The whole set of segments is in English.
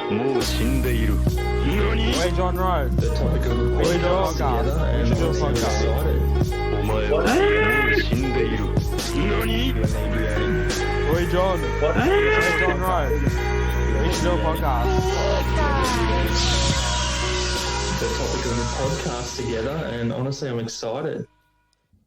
もう死んでいる。何？ Hey, John Rowe. The topic of the We do a podcast together podcast. We and should do a honestly, I'm podcast. お前はもう死んでいる。何？ excited. Hey, John. Hey, John Rowe. We should do a podcast. The topic of the podcast together and honestly, I'm excited.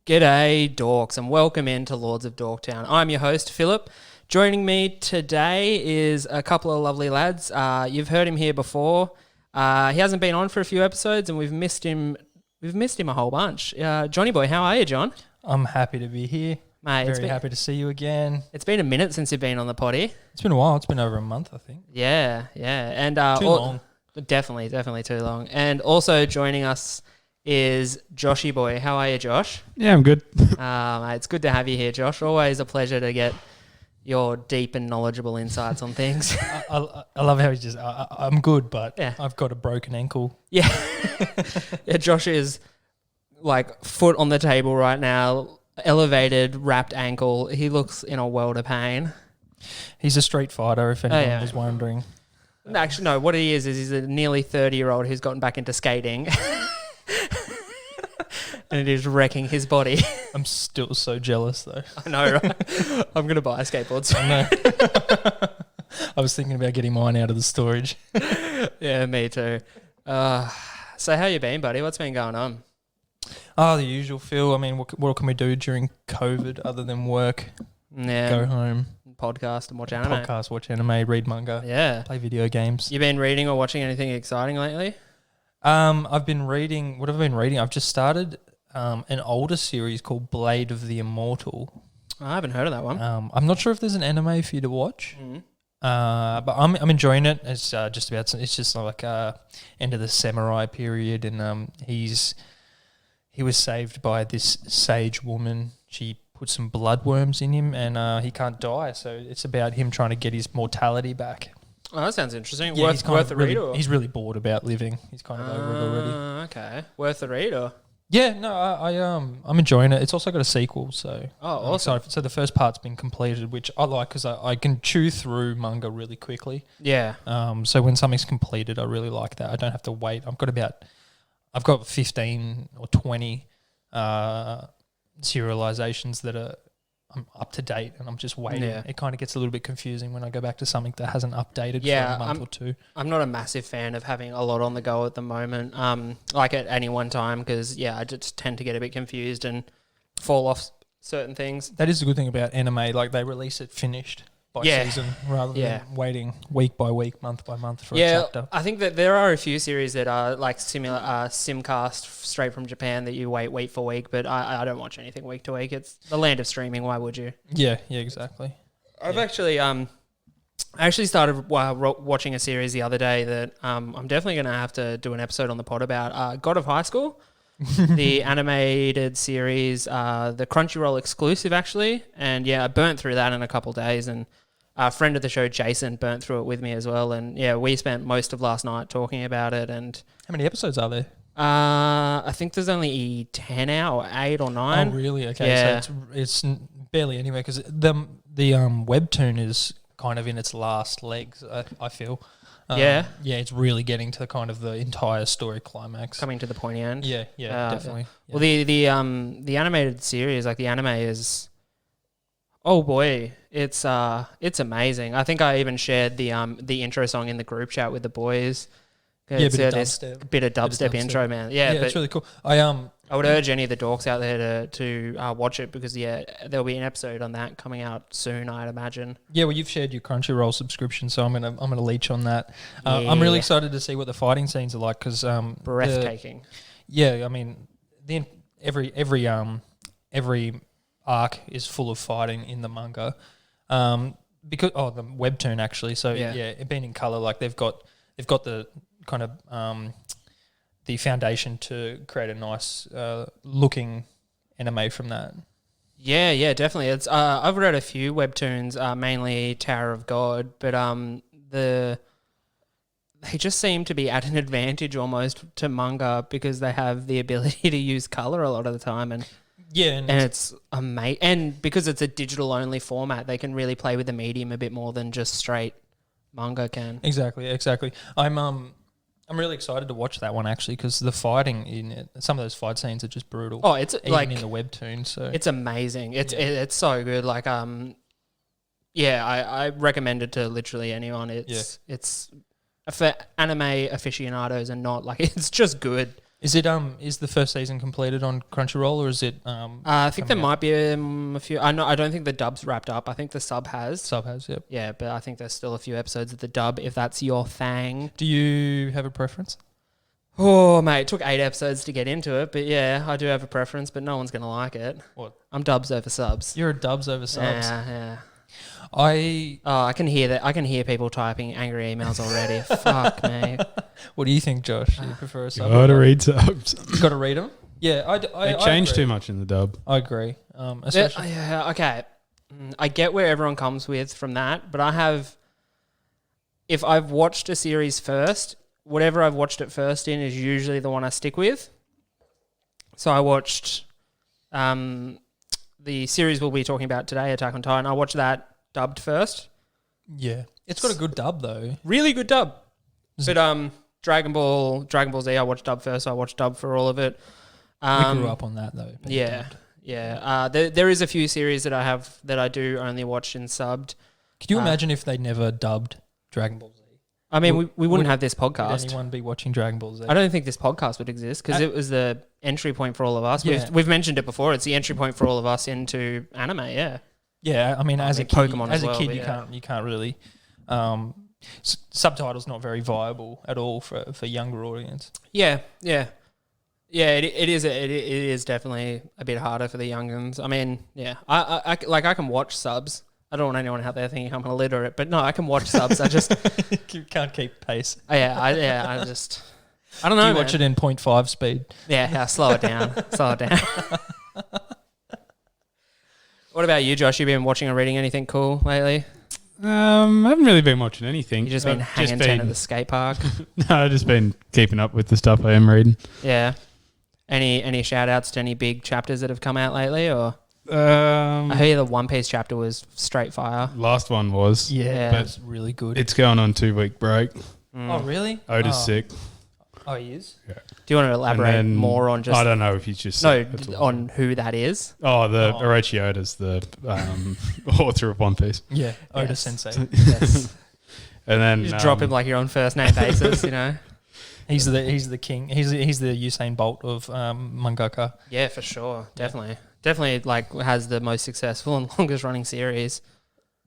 G'day, dorks, and welcome into Lords of Dorktown. I'm your host, Philip. Joining me today is a couple of lovely lads. You've heard him here before. He hasn't been on for a few episodes, and we've missed him. We've missed him a whole bunch. Johnny boy, how are you, John? I'm happy to be here. Mate, Very happy to see you again. It's been a minute since you've been on the potty. It's been a while. It's been over a month, I think. Yeah, and Too long. Definitely too long. And also joining us is Joshy boy. How are you, Josh? Yeah, I'm good. Mate, it's good to have you here, Josh. Always a pleasure to get your deep and knowledgeable insights on things. I love how he's just, I'm good, but Yeah. I've got a broken ankle. Yeah. Yeah, Josh is like foot on the table right now, elevated, wrapped ankle. He looks in a world of pain. He's a street fighter, if anyone yeah. was wondering. Actually, no, what he is he's a nearly 30-year-old who's gotten back into skating. And it is wrecking his body. I'm still so jealous, though. I know, right? I'm going to buy a skateboard soon. I know. I was thinking about getting mine out of the storage. Yeah, me too. So how you been, buddy? What's been going on? Oh, the usual, Phil. I mean, what can we do during COVID other than work, Yeah, go home, podcast and watch anime. podcast, watch anime, read manga, Yeah. play video games? You been reading or watching anything exciting lately? I've been reading. What have I been reading? I've just started an older series called Blade of the Immortal. I haven't heard of that one. I'm not sure if there's an anime for you to watch, Mhm. but I'm enjoying it. It's just like end of the samurai period, and he was saved by this sage woman. She put some bloodworms in him, and he can't die. So it's about him trying to get his mortality back. Oh, that sounds interesting. Yeah, he's kind worth of the read? really, Or? he's really bored about living. He's kind of over it already. Okay. Worth the read or? Yeah, no, I'm enjoying it. It's also got a sequel, so Oh, I'm awesome. excited. So the first part's been completed, which I like because I can chew through manga really quickly. Yeah. So when something's completed, I really like that. I don't have to wait. I've got 15 or 20 serializations that are up to date, and I'm just waiting. Yeah. It kind of gets a little bit confusing when I go back to something that hasn't updated Yeah, for a month or two. I'm not a massive fan of having a lot on the go at the moment, like at any one time, because, yeah, I just tend to get a bit confused and fall off certain things. That is the good thing about anime. Like they release it finished by Yeah. season rather Yeah. than waiting week by week, month by month for a Yeah, chapter. I think that there are a few series that are like similar, simcast straight from Japan that you wait week for week, but I don't watch anything week to week. It's the land of streaming. Why would you? Yeah, exactly. I've actually started watching a series the other day that I'm definitely going to have to do an episode on the pod about. God of High School, the animated series, the Crunchyroll exclusive actually, and yeah, I burnt through that in a couple of days, and a friend of the show, Jason, burnt through it with me as well, and yeah, we spent most of last night talking about it. And How many episodes are there? I think there's only 10 out, or 8 or 9. Oh, really? Okay, Yeah. so it's barely anywhere because the webtoon is kind of in its last legs. I feel. Yeah? Yeah, it's really getting to kind of the entire story climax. Coming to the pointy end. Yeah, definitely. Well, the animated series, like the anime is, oh boy, it's amazing. I think I even shared the intro song in the group chat with the boys. Yeah, It's, bit of this dubstep. bit of dubstep intro, man. Yeah, but it's really cool. I would urge any of the dorks out there to watch it because yeah, there'll be an episode on that coming out soon, I'd imagine. Yeah, well, you've shared your Crunchyroll subscription, so I'm gonna leech on that. I'm really excited to see what the fighting scenes are like because Breathtaking. I mean, every arc is full of fighting in the manga, because the webtoon actually. So Yeah. it being in color, like they've got the kind of the foundation to create a nice looking anime from that. Yeah, definitely. It's I've read a few webtoons, mainly Tower of God, but they just seem to be at an advantage almost to manga because they have the ability to use color a lot of the time, and Yeah, and it's amazing. And because it's a digital only format, they can really play with the medium a bit more than just straight manga can. Exactly. I'm really excited to watch that one actually because the fighting in it, some of those fight scenes are just brutal. Oh, it's even like in the webtoon. So it's amazing. It's so good. Like I recommend it to literally anyone. It's for anime aficionados and not like it's just good. is the first season completed on Crunchyroll or is it? I think there coming out? might be a few. I don't think the dub's wrapped up. I think the sub has. Sub has, yep. Yeah, but I think there's still a few episodes of the dub if that's your thing. Do you have a preference? Oh, mate, it took 8 episodes to get into it, but yeah, I do have a preference, but no one's going to like it. What? I'm dubs over subs. You're a dubs over subs. Yeah. I can hear that. I can hear people typing angry emails already. Fuck me. What do you think, Josh? Do you prefer a sub? Gotta read subs. Got to read them. Yeah, I They change agree. too much in the dub. I agree. Especially Yeah, okay. I get where everyone comes with from that, but if I've watched a series first, whatever I've watched it first in is usually the one I stick with. So I watched the series we'll be talking about today, Attack on Titan. I watched that dubbed first. yeah, it's got a good dub though. Really good dub. But Dragon Ball Z, I watched dub first. So I watched dub for all of it. We grew up on that though. being Yeah, dubbed. yeah. There is a few series that I do only watch in subbed. Could you imagine if they never dubbed Dragon Ball Z? I mean, we wouldn't have this Would podcast. anyone be watching Dragon Ball Z? I don't think this podcast would exist because it was the entry point for all of us. Yeah. We've mentioned it before. It's the entry point for all of us into anime. Yeah. Yeah, I mean, as a kid, Pokemon as well, but you yeah. can't really. Subtitles not very viable at all for younger audience. Yeah. It is definitely a bit harder for the youngins. I mean, yeah. I can watch subs. I don't want anyone out there thinking I'm illiterate, but no, I can watch subs. I just You can't keep pace. I don't know. You man. watch it in 0.5 speed. Yeah, slow it down. Slow it down. What about you, Josh? You been watching or reading anything cool lately? I haven't really been watching anything. You just been hanging down at the skate park? No, I've just been keeping up with the stuff I am reading. Yeah. Any shout outs to any big chapters that have come out lately? Or I hear the One Piece chapter was straight fire. Last one was. Yeah. That was really good. It's going on 2-week break. Oh, really? Oda's sick. Oh, he is? Yeah. Do you want to elaborate then- more on just I don't know if he's just no sick. That's all. on who that is? Orochi Oda's the author of One Piece. Yeah, Oda Yes. Sensei. Yes. And then You just drop him like you're on first name basis, you know? He's the king. He's the Usain Bolt of mangaka. Yeah, for sure. Definitely like has the most successful and longest running series.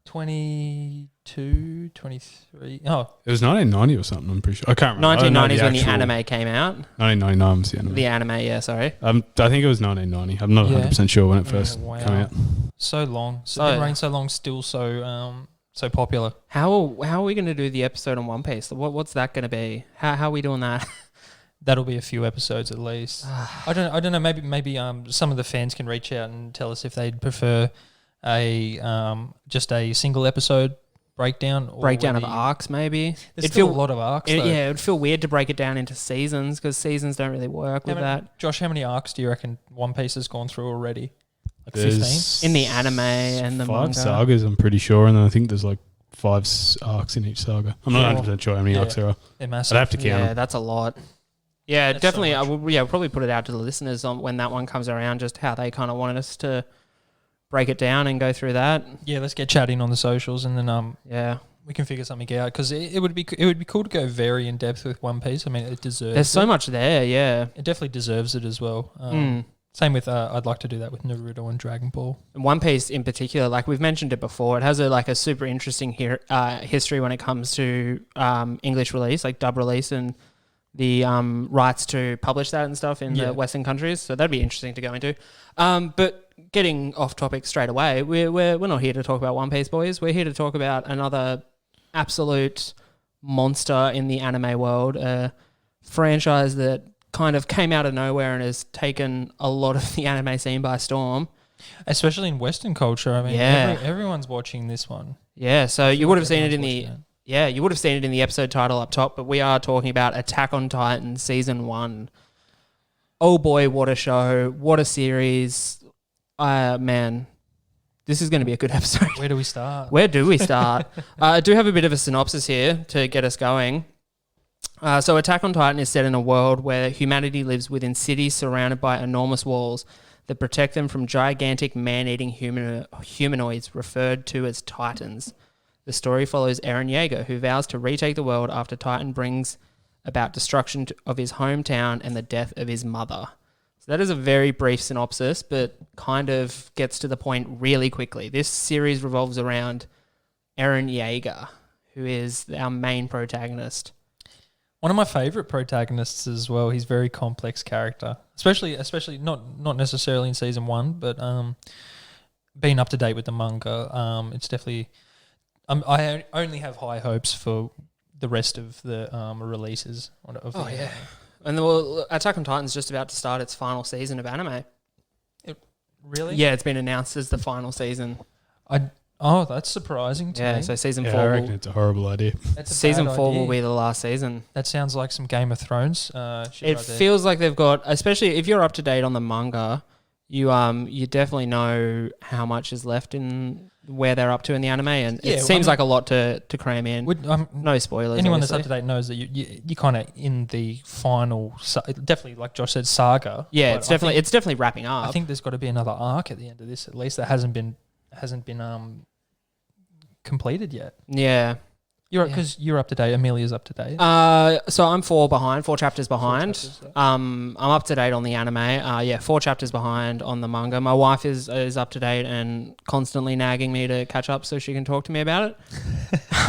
22, 23. Oh, it was 1990 or something. I'm pretty sure. I can't remember. 1990s when the anime came out. 1999 was the anime. The anime, yeah, sorry. I think it was 1990. I'm not 100% sure when it first wow. came out. So long. So So- been running so long, still so popular. How are we going to do the episode on One Piece? What's that going to be? How are we doing that? That'll be a few episodes at least. I don't know. Maybe some of the fans can reach out and tell us if they'd prefer just a single episode breakdown or Breakdown of whether arcs, maybe. There's It'd still feel- a lot of arcs. It, though. yeah, it would feel weird to break it down into seasons because seasons don't really work with that. Josh, how many arcs do you reckon One Piece has gone through already? Like There's 15? In the anime and the 5 manga. sagas, I'm pretty sure, and then I think there's like 5 arcs in each saga. I'm not Sure. 100% sure how many arcs there are. They're massive. I'd have to count Yeah, them. that's a lot. Yeah, That's so definitely. much. We'll probably put it out to the listeners on when that one comes around, just how they kind of wanted us to break it down and go through that. Yeah, let's get chatting on the socials and then Yeah. we can figure something out because it would be cool to go very in depth with One Piece. I mean, it deserves. There's so it. much there, yeah. It definitely deserves it as well. Mm. Same with I'd like to do that with Naruto and Dragon Ball. And One Piece in particular, like we've mentioned it before, it has a super interesting history when it comes to English release, like dub release and the rights to publish that and stuff in the Western countries. So that'd be interesting to go into. But getting off topic straight away, we're not here to talk about One Piece, boys. We're here to talk about another absolute monster in the anime world, a franchise that kind of came out of nowhere and has taken a lot of the anime scene by storm. Especially in Western culture. I mean, Yeah. everyone's watching this one. Yeah, so you would have seen it in Everyone's the watching you would have seen it in the episode title up top, but we are talking about Attack on Titan season 1. Oh boy, what a show! What a series! Man, This is going to be a good episode. Where do we start? Where do we start? I do have a bit of a synopsis here to get us going. So Attack on Titan is set in a world where humanity lives within cities surrounded by enormous walls that protect them from gigantic man-eating humanoids referred to as Titans. The story follows Eren Yeager, who vows to retake the world after Titan brings about destruction of his hometown and the death of his mother. So that is a very brief synopsis, but kind of gets to the point really quickly. This series revolves around Eren Yeager, who is our main protagonist. One of my favourite protagonists as well. He's a very complex character, especially not necessarily in season 1, but being up to date with the manga, it's definitely. I only have high hopes for the rest of the releases. And Attack on Titan's just about to start its final season of anime. Really? Yeah, it's been announced as the final season. That's surprising to me. So season I 4. reckon it's a horrible idea. That's a Season bad 4 idea. will be the last season. That sounds like some Game of Thrones. It feels like they've got, especially if you're up to date on the manga, you definitely know how much is left in where they're up to in the anime, and it seems like a lot to cram in. No spoilers. Anyone obviously. that's up to date knows that you kind of in the final, definitely like Josh said, saga. Yeah, But it's definitely wrapping up. I think there's got to be another arc at the end of this. At least that hasn't been completed yet. Yeah. Because you're up to date. Amelia's up to date. So I'm 4 chapters behind. 4 chapters, yeah. I'm up to date on the anime. 4 chapters behind on the manga. My wife is up to date and constantly nagging me to catch up so she can talk to me about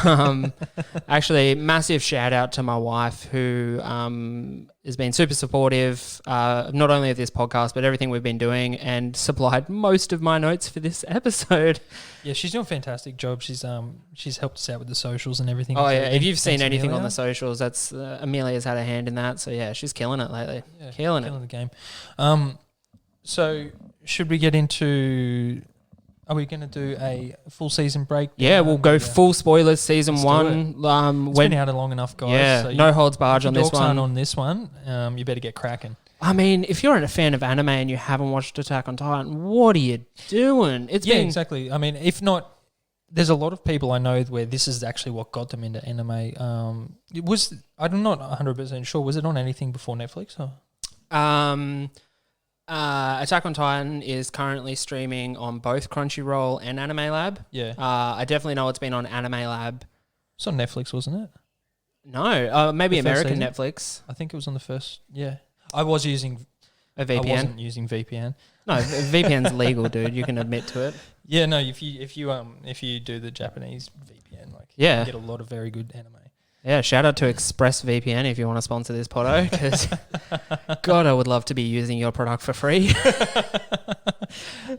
it. Actually, massive shout out to my wife who has been super supportive, not only of this podcast but everything we've been doing, and supplied most of my notes for this episode. Yeah, she's doing a fantastic job. She's helped us out with the socials and everything. Oh, So yeah. If you've seen thanks, anything on Amelia. the socials, that's Amelia's had a hand in that. So, yeah, she's killing it lately. Yeah, Killing it. the game. So should we get into? Are we going to do a full season break? Yeah, we'll go full spoilers. Season Let's do 1. It's been out long enough, guys. Yeah, so no holds barred on this dogs aren't one. on this one. You better get cracking. I mean, if you're a fan of anime and you haven't watched Attack on Titan, what are you doing? It's been exactly. I mean, if not, there's a lot of people I know where this is actually what got them into anime. I'm not 100% sure. Was it on anything before Netflix? Or? Attack on Titan is currently streaming on both Crunchyroll and Anime Lab. Yeah. I definitely know it's been on Anime Lab. It's on Netflix, wasn't it? No, maybe The first American season? Netflix. I think it was on the first. Yeah. I was using A I VPN. wasn't using VPN. No, VPN's legal, dude. You can admit to it. Yeah, no. If you do the Japanese VPN, Yeah. you get a lot of very good anime. Yeah, shout out to ExpressVPN if you want to sponsor this podo, because God, I would love to be using your product for free.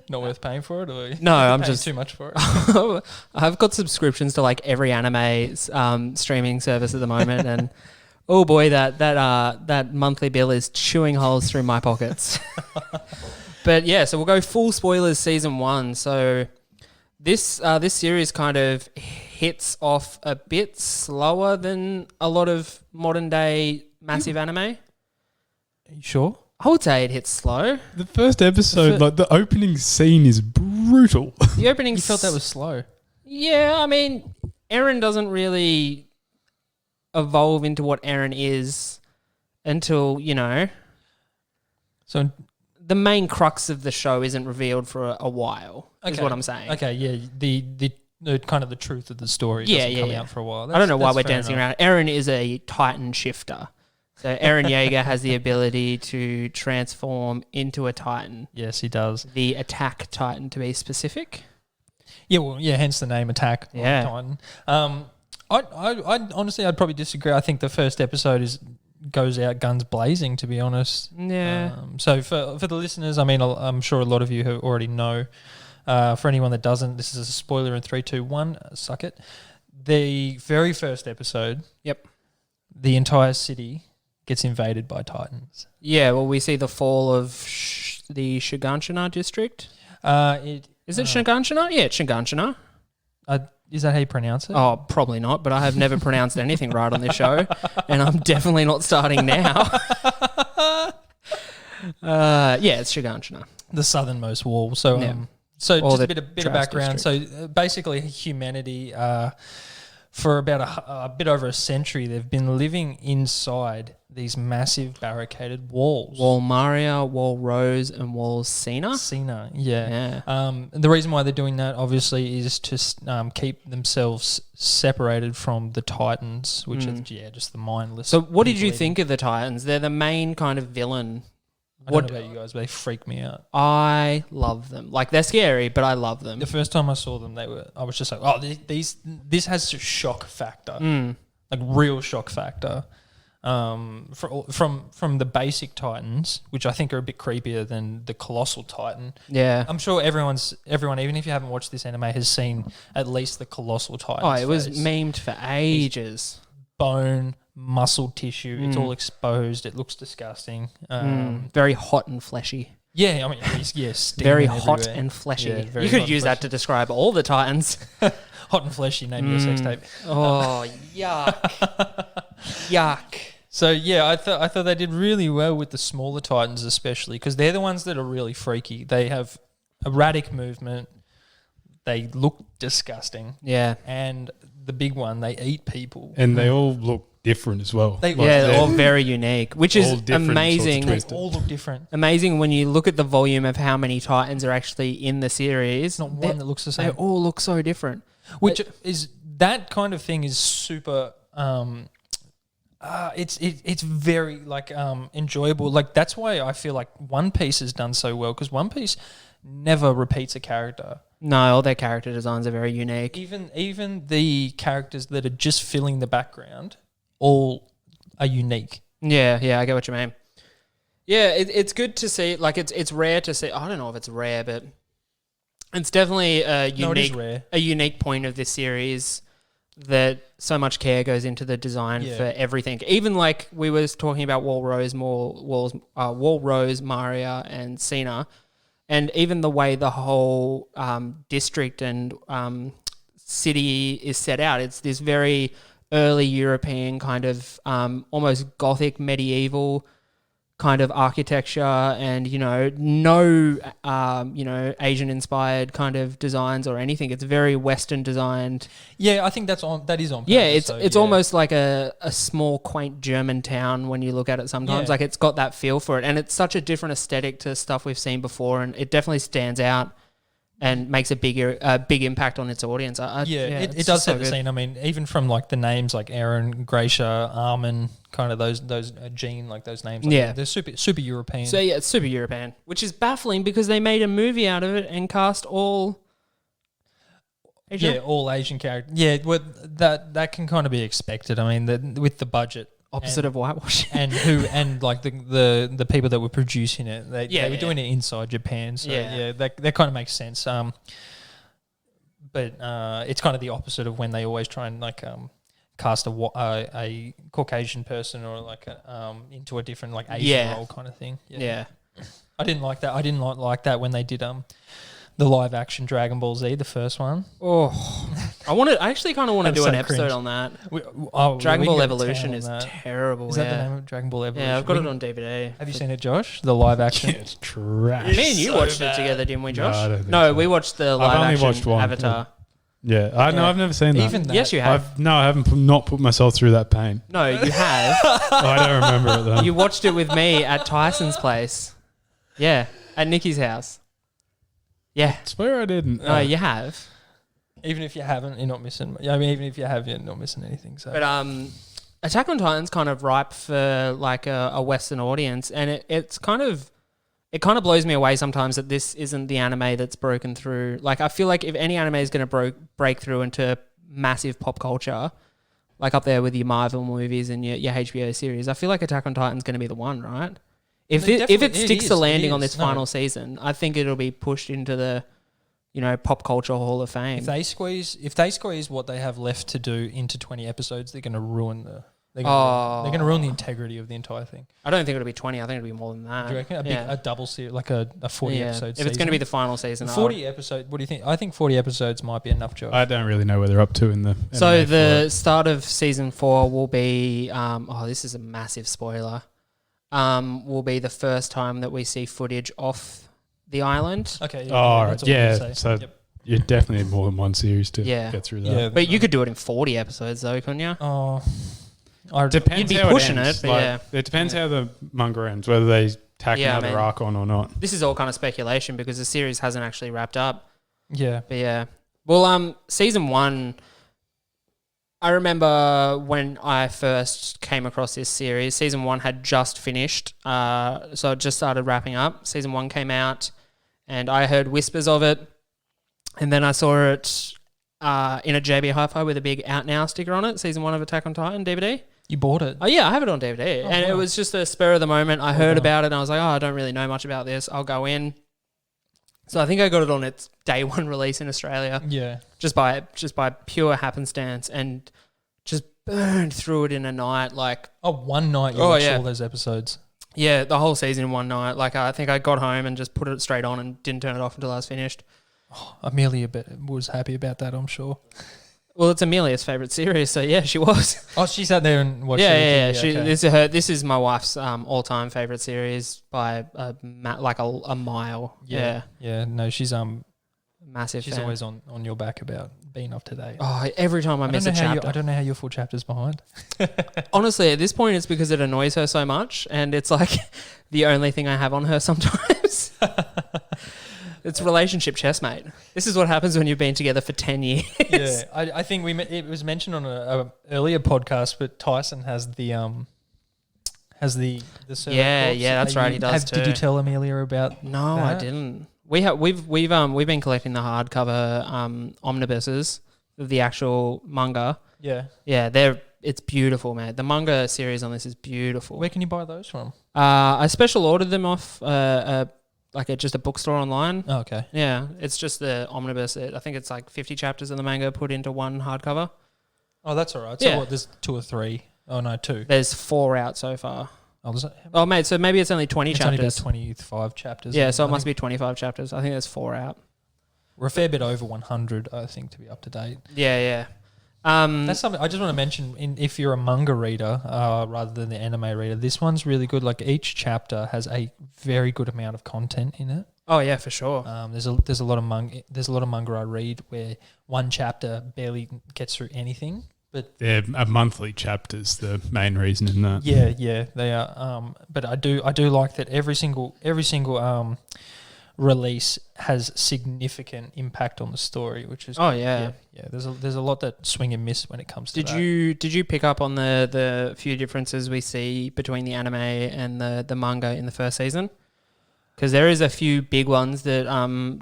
Not worth paying for it, or No, I'm paying just too much for it. I've got subscriptions to like every anime streaming service at the moment, and oh boy, that monthly bill is chewing holes through my pockets. But yeah, so we'll go full spoilers season 1. So this series kind of hits off a bit slower than a lot of modern day massive anime. Are you sure? I would say it hits slow. The first episode, like the opening scene is brutal. The opening You felt that was slow. Yeah, I mean, Eren doesn't really evolve into what Eren is until, So the main crux of the show isn't revealed for a while, is what I'm saying. Okay, yeah. The kind of the truth of the story doesn't come out for a while. I don't know why That's we're fair dancing enough. around. Eren is a Titan shifter. So Eren Yeager has the ability to transform into a Titan. Yes, he does. The Attack Titan, to be specific. Yeah, well, yeah. Hence the name Attack on Yeah. Titan. I honestly, I'd probably disagree. I think the first episode goes out guns blazing. To be honest. Yeah. So for the listeners, I mean, I'm sure a lot of you who already know. For anyone that doesn't, this is a spoiler in 3, 2, 1. Suck it. The very first episode. Yep. The entire city gets invaded by Titans. Yeah, well, we see the fall of the Shiganshina district. Is it Shiganshina? Yeah, it's Shiganshina. Is that how you pronounce it? Oh, probably not, but I have never pronounced anything right on this show, and I'm definitely not starting now. Yeah, it's Shiganshina. The southernmost wall. So Yeah. So All just a the bit of Trask background. district. So basically, humanity, for about a bit over a century, they've been living inside these massive barricaded walls. Wall Maria, Wall Rose, and Wall Cena. Cena, yeah. Yeah. The reason why they're doing that, obviously, is to keep themselves separated from the Titans, which is just the mindless. So, what did you people think of the Titans? They're the main kind of villain. I don't know about you guys, but they freak me out. I love them. Like, they're scary, but I love them. The first time I saw them, I was just like, oh, this has a shock factor, like real shock factor. From the basic Titans, which I think are a bit creepier than the Colossal Titan. Yeah. I'm sure everyone, even if you haven't watched this anime, has seen at least the Colossal Titan. Oh, it was memed for ages. Bone, muscle tissue, it's all exposed. It looks disgusting. Very hot and fleshy. Yeah, I mean, steaming Very hot everywhere. and fleshy. Yeah, very You could hot and use that fleshy. to describe all the Titans. Hot and fleshy, name your sex tape. Oh, yuck. Yuck. So yeah, I thought they did really well with the smaller Titans, especially because they're the ones that are really freaky. They have erratic movement. They look disgusting. Yeah. And the big one, they eat people. And they all look different as well. They're all very unique, which all is different sorts of amazing. They twists. all look different. Amazing when you look at the volume of how many Titans are actually in the series. Not one that looks the They same. all look so different. Which is that kind of thing is super. It's very like enjoyable. Like that's why I feel like One Piece has done so well because One Piece never repeats a character. No, all their character designs are very unique. Even the characters that are just filling the background, all are unique. Yeah, I get what you mean. Yeah, it's good to see. Like it's rare to see. I don't know if it's rare, but it's definitely a No, it is unique rare. a unique point of this series that so much care goes into the design for everything. Even like we was talking about Wall Rose, Maria, and Cena, and even the way the whole district and city is set out. It's this very early European kind of almost Gothic medieval kind of architecture, and no Asian inspired kind of designs or anything. It's very Western designed. Yeah, I think that is on purpose. Yeah, it's almost like a small quaint German town when you look at it sometimes. Yeah. Like it's got that feel for it, and it's such a different aesthetic to stuff we've seen before, and it definitely stands out and makes a big impact on its audience. It does set the scene. I mean, even from like the names like Aaron, Gracia, Armin, kind of those Gene, like those names. Like they're super European. So yeah, it's super European, which is baffling because they made a movie out of it and cast all Asian. Yeah, all Asian characters. Yeah, well, that can kind of be expected. I mean, with the budget. Opposite of whitewashing. and like the people that were producing it, they were doing it inside Japan. So that kind of makes sense. But it's kind of the opposite of when they always try and like cast a Caucasian person or like into a different like Asian role kind of thing. Yeah. I didn't like that. I didn't like that when they did the live action Dragon Ball Z, the first one. Oh, I actually kind of want to do so an episode cringe. on that. we Dragon Ball can Evolution go is to town on that. terrible. Is that the name of Dragon Ball Evolution? Yeah, I've got it on DVD. Have you seen it, Josh? The live action. It's trash. Me and you watched it together, didn't we, Josh? No, I don't think No, so. we watched the live only action watched one. Avatar. Yeah, I know. I've never seen that. Even that. Yes, you have. I haven't not put myself through that pain. No, you have. I don't remember it though. You watched it with me at Tyson's place. Yeah, at Nikki's house. Yeah. I swear I didn't. No, you have. Even if you haven't, you're not missing. I mean, even if you have, you're not missing anything. So, But Attack on Titan's kind of ripe for like a Western audience, and it kind of blows me away sometimes that this isn't the anime that's broken through. Like I feel like if any anime is going to break through into massive pop culture, like up there with your Marvel movies and your HBO series, I feel like Attack on Titan's going to be the one, right? If it sticks the landing on this final season, I think it'll be pushed into the pop culture Hall of Fame. if they squeeze what they have left to do into 20 episodes, they're going to ruin they're going to ruin the integrity of the entire thing. I don't think it'll be 20. I think it'll be more than that. Do you reckon a double series, like a 40 episode? If it's going to be the final season, 40 episode. What do you think? I think 40 episodes might be enough, Josh. I don't really know where they're up to in the. So anime the start of season 4 will be. This is a massive spoiler. Will be the first time that we see footage off The Island. Okay. Oh, all right. that's what we Yeah. say. So Yep. you definitely need more than one series to Yeah. get through that. Yeah. But you could do it in 40 episodes, though, couldn't you? Oh, Depends You'd be how pushing it ends. it, but yeah. It depends how the manga ends, whether they tack Yeah, I another mean- arc on or not. This is all kind of speculation because the series hasn't actually wrapped up. yeah. But yeah. Well, season 1, I remember when I first came across this series, season 1 had just finished. So it just started wrapping up. Season 1 came out and I heard whispers of it. And then I saw it in a JB Hi-Fi with a big Out Now sticker on it, season 1 of Attack on Titan DVD. You bought it. Oh, yeah, I have it on DVD. Oh, and it wow. was just a spur of the moment. I heard done. about it and I was like, oh, I don't really know much about this. I'll go in. So I think I got it on its day 1 release in Australia Yeah. just by pure happenstance and just burned through it in a night. Like, Oh, one night you Oh, watched yeah. all those episodes. yeah, the whole season in one night. Like, I think I got home and just put it straight on and didn't turn it off until I was finished. Amelia was happy about that, I'm sure. Well, it's Amelia's favourite series, so yeah, she was. Oh, she sat there and watched Yeah, it. yeah, yeah. This is my wife's all-time favourite series by a mile. Yeah, Yeah, no, she's massive fan. always on your back about being up to date. Oh, every time I miss a chapter. I don't know how your full chapter's behind. Honestly, at this point, it's because it annoys her so much, and it's like the only thing I have on her sometimes. It's relationship chess, mate. This is what happens when you've been together for 10 years. Yeah, I think it was mentioned on a earlier podcast, but Tyson has the servant Yeah, corpse. yeah, that's right, he does Did too. you tell Amelia about? No, I that? didn't. We've been collecting the hardcover omnibuses of the actual manga. Yeah. Yeah, it's beautiful, man. The manga series on this is beautiful. Where can you buy those from? I special ordered them off just a bookstore online. Oh, okay. Yeah, it's just the omnibus. I think it's like 50 chapters of the manga put into one hardcover. Oh, that's all right. So Yeah. what, there's 2 or 3? Oh, no, 2. There's 4 out so far. Oh, there's Oh, mate, so maybe it's only 20 it's only about chapters. 25 chapters. Yeah, so it must be 25 chapters. I think there's 4 out. We're a fair bit over 100, I think, to be up to date. Yeah, yeah. That's something I just want to mention. If you're a manga reader rather than the anime reader, this one's really good. Like each chapter has a very good amount of content in it. Oh yeah, for sure. There's a lot of manga I read where one chapter barely gets through anything. But They're a monthly chapter's the main reason in that. yeah, they are. But I do like that every single release has significant impact on the story, which is Oh yeah. yeah. There's a lot that swing and miss when it comes to that. Did you pick up on the few differences we see between the anime and the manga in the first season? Because there is a few big ones that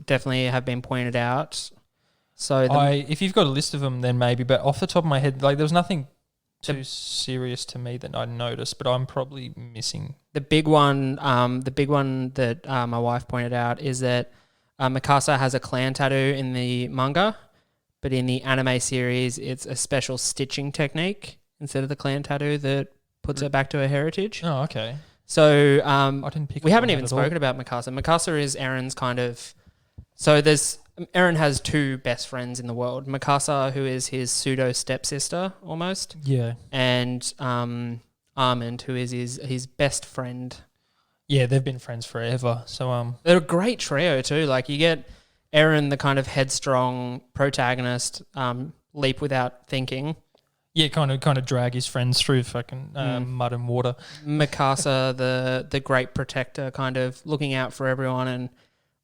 definitely have been pointed out. So If you've got a list of them, then maybe. But off the top of my head, like there was nothing too serious to me that I noticed, but I'm probably missing. the big one that my wife pointed out is that Mikasa has a clan tattoo in the manga, but in the anime series, it's a special stitching technique instead of the clan tattoo that puts her back to her heritage. Oh, okay. So I didn't pick. we up haven't on even that at all. spoken about Mikasa. Mikasa is Aaron's kind of. So Aaron has 2 best friends in the world. Mikasa, who is his pseudo stepsister almost, Yeah, and Armand, who is his best friend. yeah, they've been friends forever. So They're a great trio too. Like you get Aaron, the kind of headstrong protagonist, leap without thinking. yeah, kind of drag his friends through fucking mud and water. Mikasa, the great protector, kind of looking out for everyone and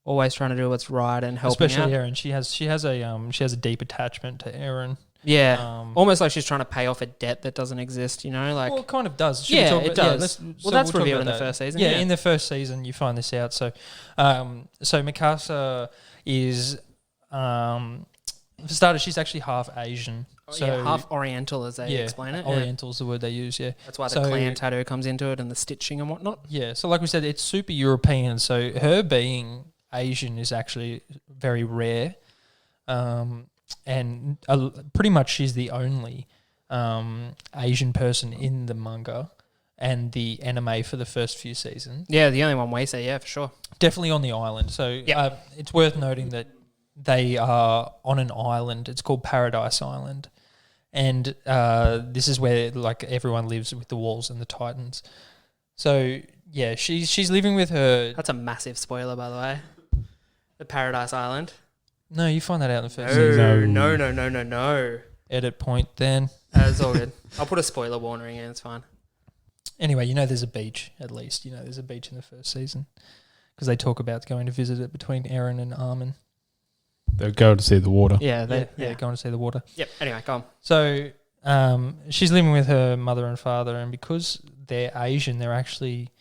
always trying to do what's right and helping Especially out. Aaron, she has a deep attachment to Aaron. Yeah, almost like she's trying to pay off a debt that doesn't exist. You know, like Well, it kind of does. Should we yeah, talk it about- yeah, does. let's- Well, so that's we'll talk revealed in about the that. first season. Yeah, in the first season you find this out. So, Mikasa is for starters, she's actually half Asian. So half Oriental, as they explain it. Yeah. Oriental's the word they use. Yeah, That's why the So- clan tattoo comes into it and the stitching and whatnot. yeah. So, like we said, it's super European. So, her being Asian is actually very rare, and pretty much she's the only Asian person in the manga and the anime for the first few seasons. Yeah, the only one we see. Yeah, for sure. Definitely on the island. So Yep. it's worth noting that they are on an island. It's called Paradise Island. And this is where like everyone lives with the Walls and the Titans. So yeah, she's living with her. That's a massive spoiler, by the way. The Paradise Island. No, you find that out in the first season. No. Edit point then. It's all good. I'll put a spoiler warning in. It's fine. Anyway, there's a beach, at least. There's a beach in the first season. Because they talk about going to visit it between Aaron and Armin. They'll go to see the water. Yeah, going to see the water. Yep, anyway, go on. So she's living with her mother and father, and because they're Asian, they're actually...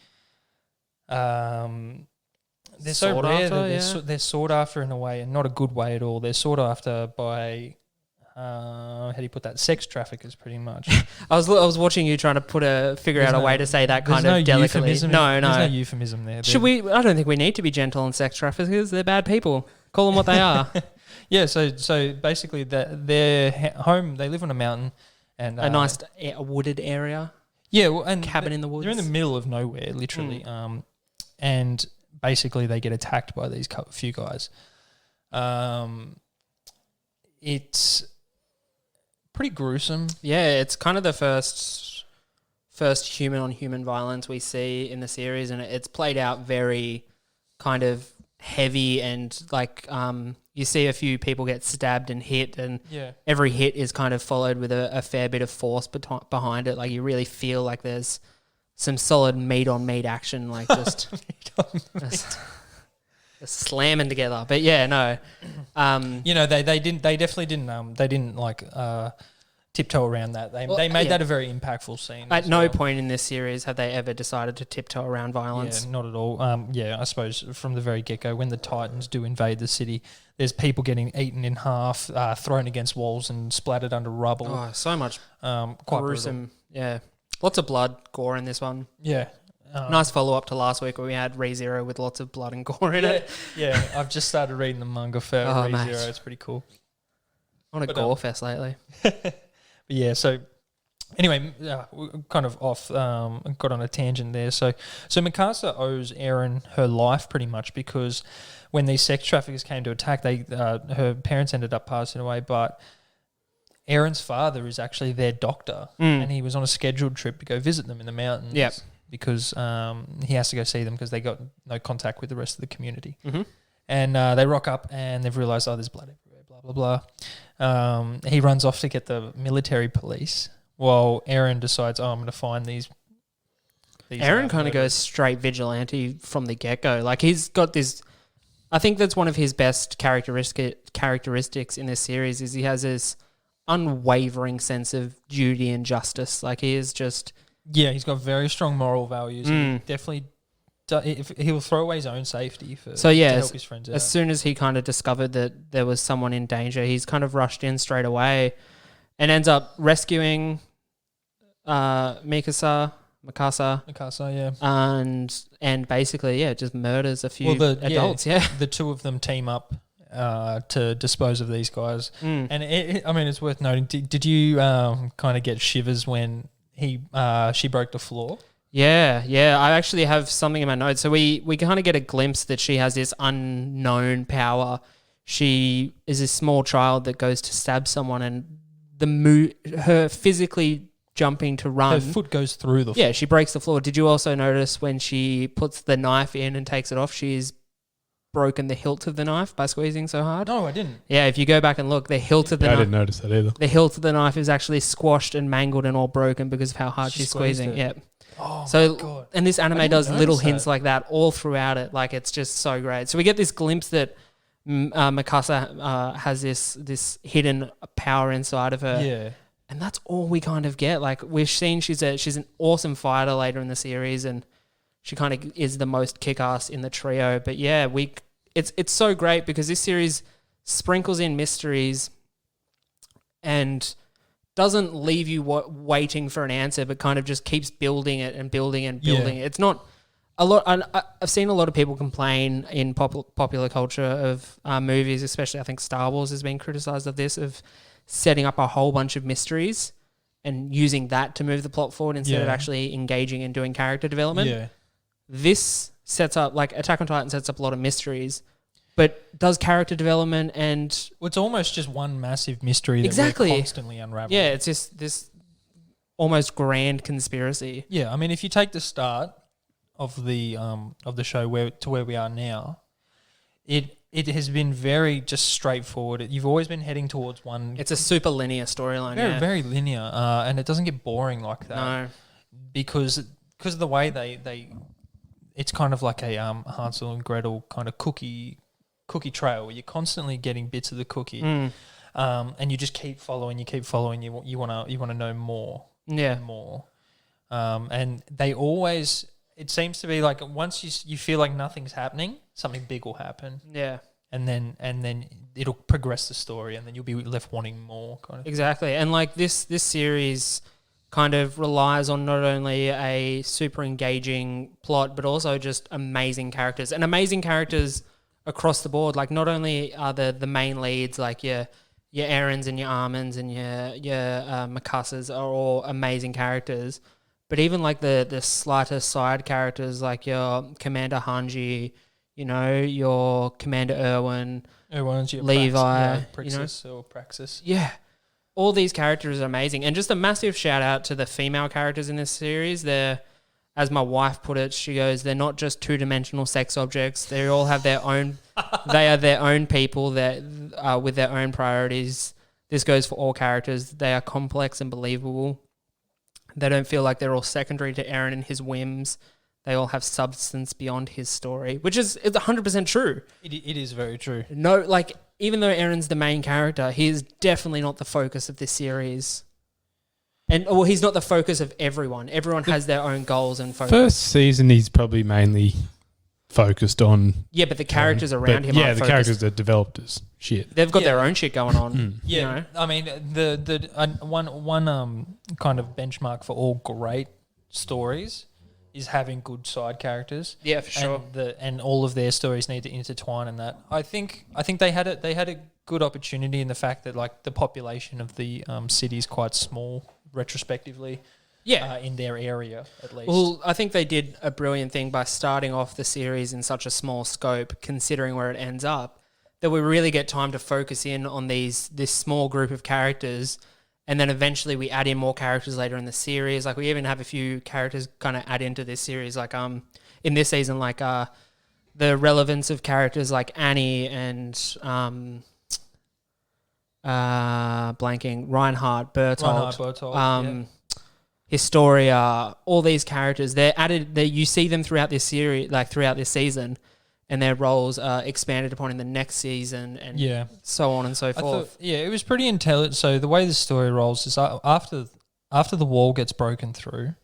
they're so Sought rare after, that they're sought after in a way, and not a good way at all. They're sought after by... how do you put that? Sex traffickers, pretty much. I was watching you trying to figure out a way to say that kind of delicately. There's no euphemism there. I don't think we need to be gentle on sex traffickers. They're bad people. Call them what they are. Yeah. So basically, their home. They live on a mountain, and a nice wooded area. Yeah, well, and cabin in the woods. They're in the middle of nowhere, literally. And basically, they get attacked by these few guys. It's pretty gruesome. Yeah, it's kind of the first human on human violence we see in the series, and it's played out very kind of heavy, and like you see a few people get stabbed and hit, and every hit is kind of followed with a fair bit of force behind it. Like you really feel like there's some solid meat on meat action, like just slamming together. But yeah, no. They definitely didn't like tiptoe around that. They made that a very impactful scene. At no point in this series have they ever decided to tiptoe around violence. Yeah, not at all. I suppose from the very get-go, when the Titans do invade the city, there's people getting eaten in half, thrown against walls and splattered under rubble. Oh, so much quite gruesome. Brutal. Yeah. Lots of blood, gore in this one. Yeah. Nice follow-up to last week where we had ReZero with lots of blood and gore in it. Yeah, I've just started reading the manga for ReZero. It's pretty cool. On a gore fest lately. But yeah, so anyway, we're kind of off, got on a tangent there. So Mikasa owes Eren her life pretty much because when these sex traffickers came to attack, her parents ended up passing away, but Eren's father is actually their doctor, and he was on a scheduled trip to go visit them in the mountains. Yep. Because he has to go see them because they got no contact with the rest of the community. Mm-hmm. And they rock up and they've realised, there's blood everywhere, blah, blah, blah. He runs off to get the military police while Eren decides, I'm going to find these Eren kind of goes straight vigilante from the get-go. Like he's got this... I think that's one of his best characteristics in this series is he has this unwavering sense of duty and justice. Like he is just... Yeah, he's got very strong moral values. He definitely... He'll throw away his own safety to help his friends out. As soon as he kind of discovered that there was someone in danger, he's kind of rushed in straight away and ends up rescuing Mikasa, and basically, just murders a few adults. The two of them team up to dispose of these guys. And it's worth noting. Did you kind of get shivers when she broke the floor? Yeah. I actually have something in my notes. So we kind of get a glimpse that she has this unknown power. She is a small child that goes to stab someone, and her physically jumping to run. Her foot goes through the floor. Yeah, she breaks the floor. Did you also notice when she puts the knife in and takes it off, she's broken the hilt of the knife by squeezing so hard? No, I didn't. Yeah, if you go back and look, the hilt of the knife... I didn't notice that either. The hilt of the knife is actually squashed and mangled and all broken because of how hard she's squeezing. Yeah. Oh, so, my God. And this anime does little hints like that all throughout it. Like, it's just so great. So we get this glimpse that Mikasa has this hidden power inside of her. Yeah. And that's all we kind of get. Like, we've seen she's an awesome fighter later in the series, and she kind of is the most kick-ass in the trio. But yeah, it's so great because this series sprinkles in mysteries and doesn't leave you waiting for an answer, but kind of just keeps building it and building and building it. It's not a lot. I've seen a lot of people complain in popular culture of movies, especially I think Star Wars has been criticized of this, of setting up a whole bunch of mysteries and using that to move the plot forward instead of actually engaging and doing character development. Yeah. This sets up, like Attack on Titan sets up a lot of mysteries, but does character development and... Well, it's almost just one massive mystery that we're constantly unraveling. Yeah, it's just this almost grand conspiracy. Yeah, I mean, if you take the start of the show where we are now, it it has been very just straightforward. You've always been heading towards one. It's a super linear storyline. Very, Yeah. very linear, and it doesn't get boring like that. No. because of the way they it's kind of like a Hansel and Gretel kind of cookie trail where you're constantly getting bits of the cookie, and you just keep following. You want to know more, and more, and they always. It seems to be like once you feel like nothing's happening, something big will happen. Yeah. And then it'll progress the story, and then you'll be left wanting more. Kind of. Exactly. And like this series kind of relies on not only a super engaging plot, but also just amazing characters. And amazing characters across the board. Like not only are the main leads, like your Aarons and your Arminds and your Mikassas are all amazing characters, but even like the slighter side characters like your Commander Hanji, you know, your Commander Irwin, Levi, Praxis or Praxis. Yeah. All these characters are amazing. And just a massive shout out to the female characters in this series. They're, as my wife put it, she goes, they're not just two-dimensional sex objects. They all have their own, they are their own people that with their own priorities. This goes for all characters. They are complex and believable. They don't feel like they're all secondary to Aaron and his whims. They all have substance beyond his story, which is 100% true. It is very true. No, like, even though Aaron's the main character, he is definitely not the focus of this series. And, well, he's not the focus of everyone. Everyone has their own goals and focus. First season, he's probably mainly focused on... Yeah, but the characters around him yeah, aren't the focused. characters are developed as shit. They've got their own shit going on. Yeah, You know? I mean the one kind of benchmark for all great stories is having good side characters. Yeah, for sure. And all of their stories need to intertwine in that. I think they had a good opportunity in the fact that like the population of the city is quite small retrospectively. Yeah. In their area at least. Well, I think they did a brilliant thing by starting off the series in such a small scope, considering where it ends up, that we really get time to focus in on this small group of characters, and then eventually we add in more characters later in the series. Like we even have a few characters kind of add into this series, like in this season, like the relevance of characters like Annie and blanking Reinhardt, Bertolt. Historia, all these characters, they're added. You see them throughout this series, like throughout this season, and their roles are expanded upon in the next season, and so on and so forth. It was pretty intelligent. So the way the story rolls is after the wall gets broken through,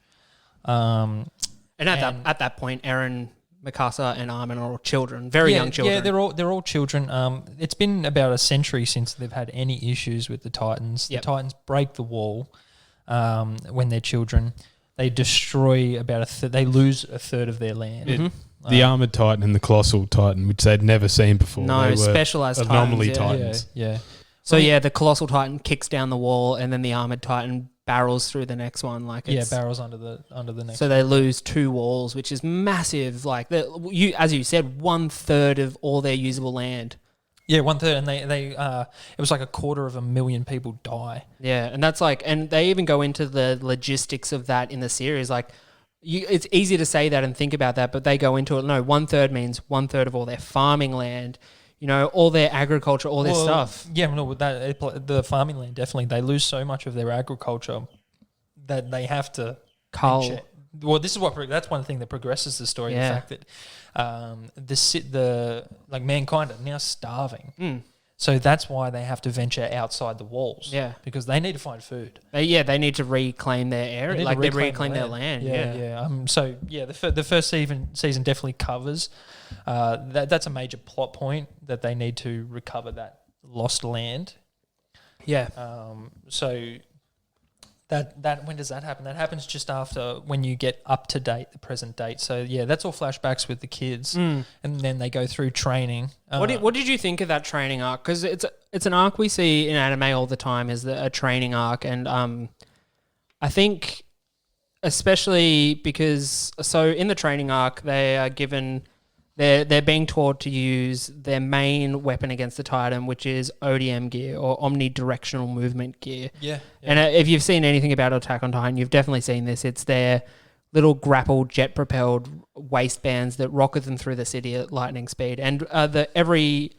and at that point, Aaron, Mikasa, and Armin are all children, very young children. Yeah, they're all children. It's been about a century since they've had any issues with the Titans. Yep. The Titans break the wall. When they're children, they destroy about they lose a third of their land. Mm-hmm. The Armoured Titan and the Colossal Titan, which they'd never seen before. No, they were specialized anomaly Titans. Titans. So the Colossal Titan kicks down the wall, and then the Armored Titan barrels through the next one. Like barrels under the next. So they lose 2 walls, which is massive. Like as you said, 1/3 of all their usable land. Yeah, 1/3, and they it was like 250,000 people die. Yeah, and that's like, and they even go into the logistics of that in the series. Like, it's easy to say that and think about that, but they go into it. No, 1/3 means 1/3 of all their farming land. You know, all their agriculture, all this stuff. Yeah, no, with that the farming land definitely they lose so much of their agriculture that they have to Coal. Well, this is that's one thing that progresses the story. Yeah. The fact that the mankind are now starving. So that's why they have to venture outside the walls. Yeah. Because they need to find food. They need to reclaim their area. They reclaim their land. So the first season definitely covers that's a major plot point that they need to recover that lost land. Yeah. So that when does that happen? That happens just after when you get up to date, the present date. So that's all flashbacks with the kids, and then they go through training. What did you think of that training arc? Because it's an arc we see in anime all the time, is a training arc, and I think especially because in the training arc they are given. They're being taught to use their main weapon against the Titan, which is ODM gear, or omnidirectional movement gear. Yeah. And if you've seen anything about Attack on Titan, you've definitely seen this. It's their little grapple jet-propelled waistbands that rocket them through the city at lightning speed. And every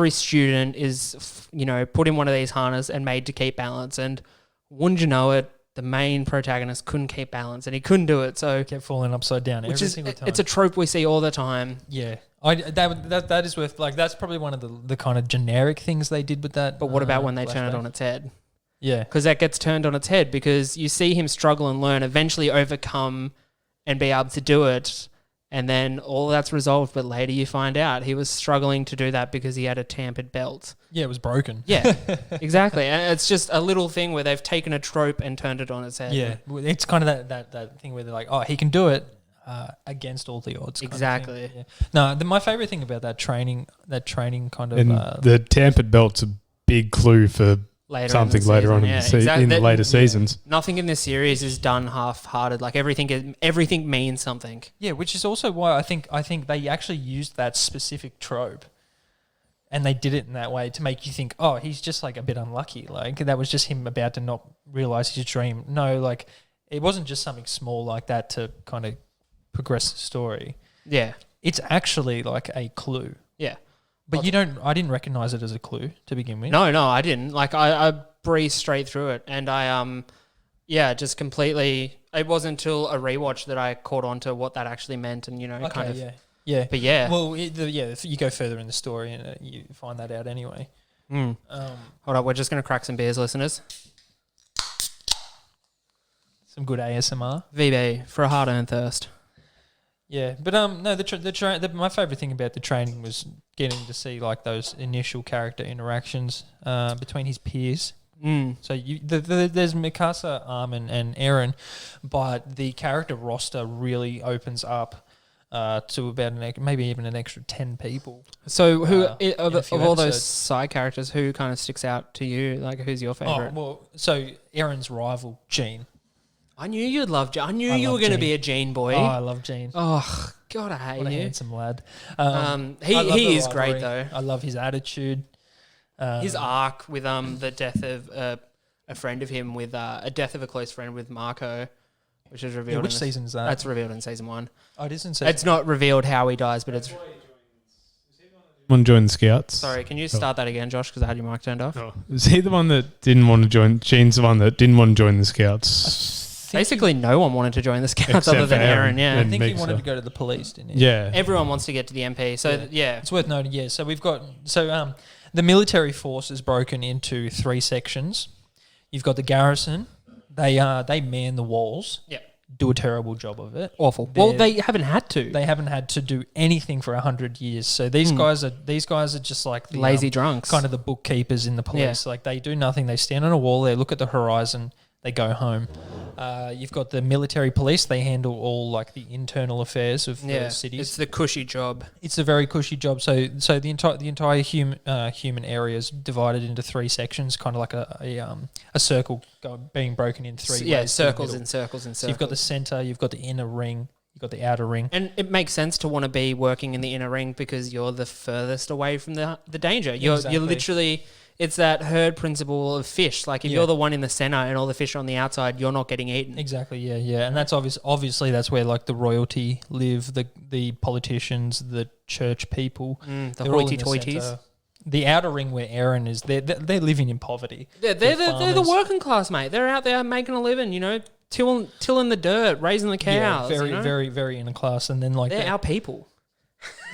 student is, put in one of these harnesses and made to keep balance. And wouldn't you know it, the main protagonist couldn't keep balance and he couldn't do it. So Kept falling upside down every single time. It's a trope we see all the time. Yeah. That is worth, like, that's probably one of the kind of generic things they did with that. But what about when they flashback. turn it on its head? Yeah. Because that gets turned on its head because you see him struggle and learn, eventually overcome and be able to do it. And then all that's resolved. But later you find out he was struggling to do that because he had a tampered belt. Yeah, it was broken. Yeah, exactly. And it's just a little thing where they've taken a trope and turned it on its head. Yeah. It's kind of that thing where they're like, oh, he can do it against all the odds. Exactly. Yeah. No, my favorite thing about that training kind of... And the tampered belt's a big clue for later something in the later season. on in the later seasons. Nothing in this series is done half-hearted. Like everything means something. Yeah, which is also why I think they actually used that specific trope, and they did it in that way to make you think, oh, he's just like a bit unlucky. Like that was just him about to not realize his dream. No, like it wasn't just something small like that to kind of progress the story. Yeah, it's actually like a clue. yeah. But I didn't recognize it as a clue to begin with. No, I didn't. Like I breezed straight through it, and I just completely. It wasn't until a rewatch that I caught on to what that actually meant, and kind of. Yeah. But yeah. Well, if you go further in the story and you find that out anyway. Hold on, we're just gonna crack some beers, listeners. Some good ASMR. VB for a hard-earned thirst. Yeah, but no, my favorite thing about the training was getting to see like those initial character interactions between his peers. So there's Mikasa, Armin, and Eren, but the character roster really opens up to about maybe even an extra 10 people. So who of all those episodes. side characters, who kind of sticks out to you? Like who's your favorite? Oh well, so Eren's rival Jean. I knew you'd love Gene. I knew you were going to be a Gene boy. Oh, I love Jean. Oh, God, I hate What a you. handsome lad. He I love the is great, rivalry. though. I love his attitude. His arc with the death of a friend of him, with a death of a close friend with Marco, which is revealed. Which season is that? That's revealed in season 1. Oh, it is in season. It's not revealed how he dies, but it's. Want to join the Scouts? Sorry, can you start that again, Josh? Because I had your mic turned off. Oh. Is he the one that didn't want to join? Gene's the one that didn't want to join the Scouts. Basically, no one wanted to join the Scouts Except other than for Eren. Eren. Yeah, I think he Makes wanted up. to go to the police, didn't he? Yeah. everyone wants to get to the MP. So yeah. It's worth noting, yeah. So we've got the military force is broken into 3 sections. You've got the garrison. They man the walls. Yeah. Do a terrible job of it. Awful. Well, they haven't had to. They haven't had to do anything for 100 years. So these guys are just like the Lazy drunks. kind of the bookkeepers in the police. Yeah. Like they do nothing. They stand on a wall. They look at the horizon. They go home. You've got the military police. They handle all like the internal affairs of the cities. It's the cushy job. It's a very cushy job. So the entire human area is divided into 3 sections, kind of like a circle being broken in 3 ways. Yeah, to the circles middle. and circles and circles. So you've got the center, you've got the inner ring, you've got the outer ring. And it makes sense to want to be working in the inner ring because you're the furthest away from the danger. You're literally, it's that herd principle of fish. Like if you're the one in the center and all the fish are on the outside, you're not getting eaten. Exactly, yeah. And that's obviously that's where like the royalty live, the politicians, the church people. The They're all in the hoity-toities. center. The outer ring where Eren is, they're living in poverty. They're the working class, mate. They're out there making a living, tilling the dirt, raising the cows. Very, very, very inner class. And then like They're our people.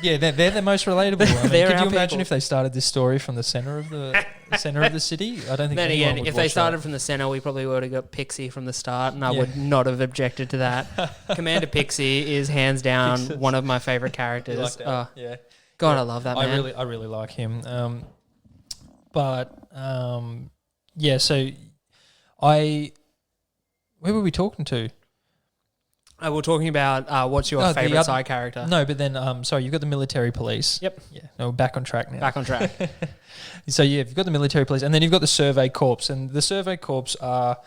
yeah, they're the most relatable. I mean, They're could our you imagine people. if they started this story from the center of the city? I don't think. Then anyone again, would if they watch started that. from the center, we probably would have got Pixie from the start, and I would not have objected to that. Commander Pixie is hands down one of my favorite You characters. like that? Yeah. God, I love that man. I really like him. Yeah. So, where were we talking to? We're talking about what's your favorite side character? No, but then sorry, you've got the military police. Yep. Yeah. No, we're back on track now. Back on track. So yeah, you've got the military police, and then you've got the survey corps, and the survey corps are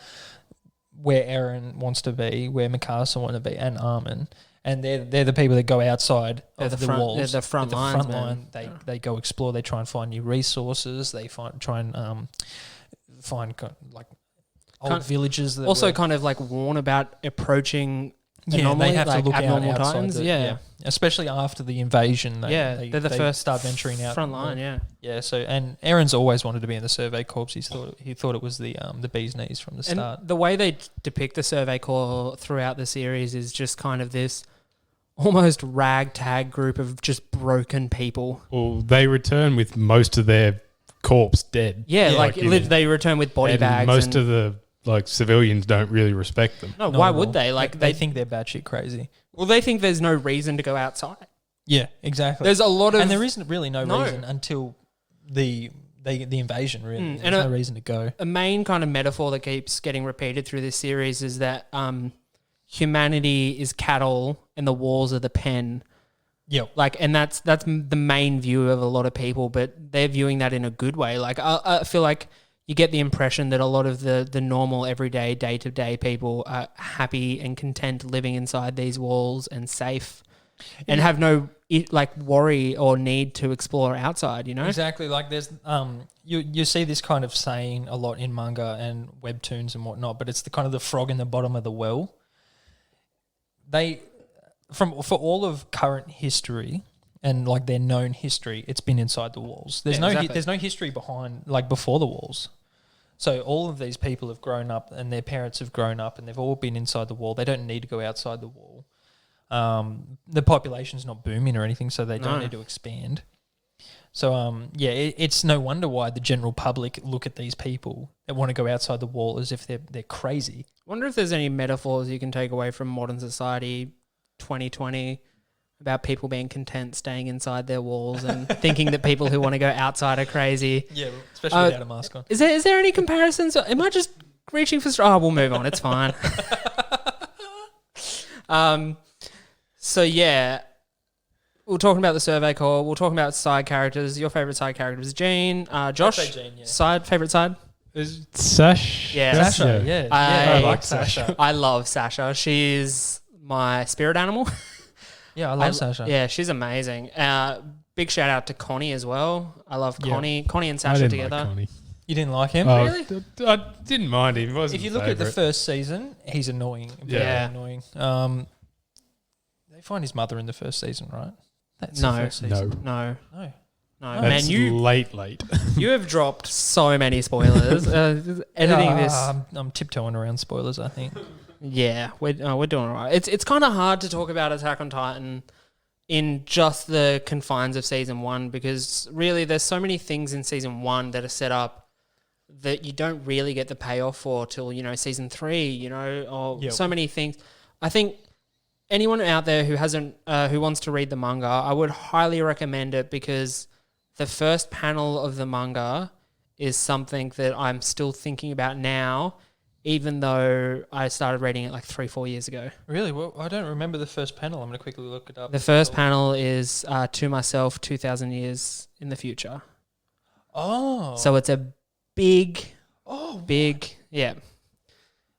where Eren wants to be, where Mikasa want to be, and Armin, and they're the people that go outside of the walls. They're the front lines, man. They go explore. They try and find new resources. They try and find like old villages. That also, kind of like warn about approaching anomaly, they have like to look abnormal outside titans. especially after the invasion. They're the first start venturing out front line. Yeah, yeah. So and Aaron's always wanted to be in the Survey Corps. He thought it was the bee's knees from the start. and the way they depict the Survey Corps throughout the series is just kind of this almost ragtag group of just broken people. Well, they return with most of their corpse dead. Yeah, they return with body bags. Most of the civilians don't really respect them. No, why would they? They think they're batshit crazy. Well, they think there's no reason to go outside. Yeah, exactly. There's a lot of... And there isn't really no reason until the invasion, really. There's no reason to go. A main kind of metaphor that keeps getting repeated through this series is that humanity is cattle and the walls are the pen. Yep. And that's the main view of a lot of people, but they're viewing that in a good way. I feel like you get the impression that a lot of the normal, everyday, day-to-day people are happy and content living inside these walls and safe and have no worry or need to explore outside, you know? Exactly. There's you see this kind of saying a lot in manga and webtoons and whatnot, but it's the kind of the frog in the bottom of the well. For all of current history and their known history, it's been inside the walls. There's no history behind before the walls. So all of these people have grown up and their parents have grown up and they've all been inside the wall. They don't need to go outside the wall. The population's not booming or anything, so they don't need to expand. So it's no wonder why the general public look at these people that want to go outside the wall as if they're crazy. I wonder if there's any metaphors you can take away from modern society 2020 about people being content staying inside their walls and thinking that people who want to go outside are crazy. Yeah, especially without a mask on. Is there any comparisons? Am I just reaching for... we'll move on. It's fine. So, yeah, we're talking about the Survey Corps. We're talking about side characters. Your favourite side character is Jean. Josh, I'd say Jean, yeah. Favourite side? Is Sash? Yeah. Sasha, yeah. I like Sasha. I love Sasha. She's my spirit animal. Yeah, I love Sasha. Yeah, she's amazing. Big shout out to Connie as well. I love Connie. Yeah. Connie and I Sasha didn't together. like Connie. You didn't like him? Really? I didn't mind him. He wasn't If you look at the first season, he's annoying. Very annoying. They find his mother in the first season, right? That's the first season. No. That's Man, late. you have dropped so many spoilers. Editing this. I'm tiptoeing around spoilers, I think. Yeah, we're doing all right. It's kind of hard to talk about Attack on Titan in just the confines of season 1 because really there's so many things in season 1 that are set up that you don't really get the payoff for till season 3. Or so many things. I think anyone out there who hasn't who wants to read the manga, I would highly recommend it because the first panel of the manga is something that I'm still thinking about now. Even though I started reading it 3-4 years ago. Really? Well, I don't remember the first panel. I'm going to quickly look it up. The first panel is to myself 2,000 years in the future. Oh. So it's a big, yeah.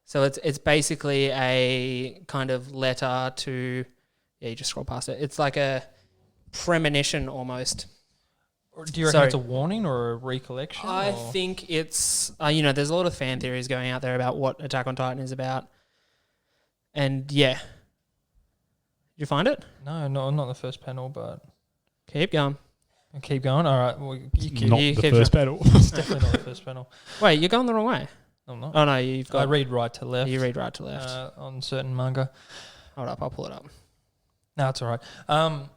So it's basically a kind of letter to, you just scroll past it. It's like a premonition almost. Or do you reckon it's a warning or a recollection? I think it's, there's a lot of fan theories going out there about what Attack on Titan is about. And yeah. Did you find it? No, not the first panel, but... Keep going. I'll keep going? All right. Well, Not the first panel. It's definitely not the first panel. Wait, you're going the wrong way. I'm not. Oh, no, you've got... I read right to left. You read right to left. On certain manga. Hold up, I'll pull it up. No, it's all right.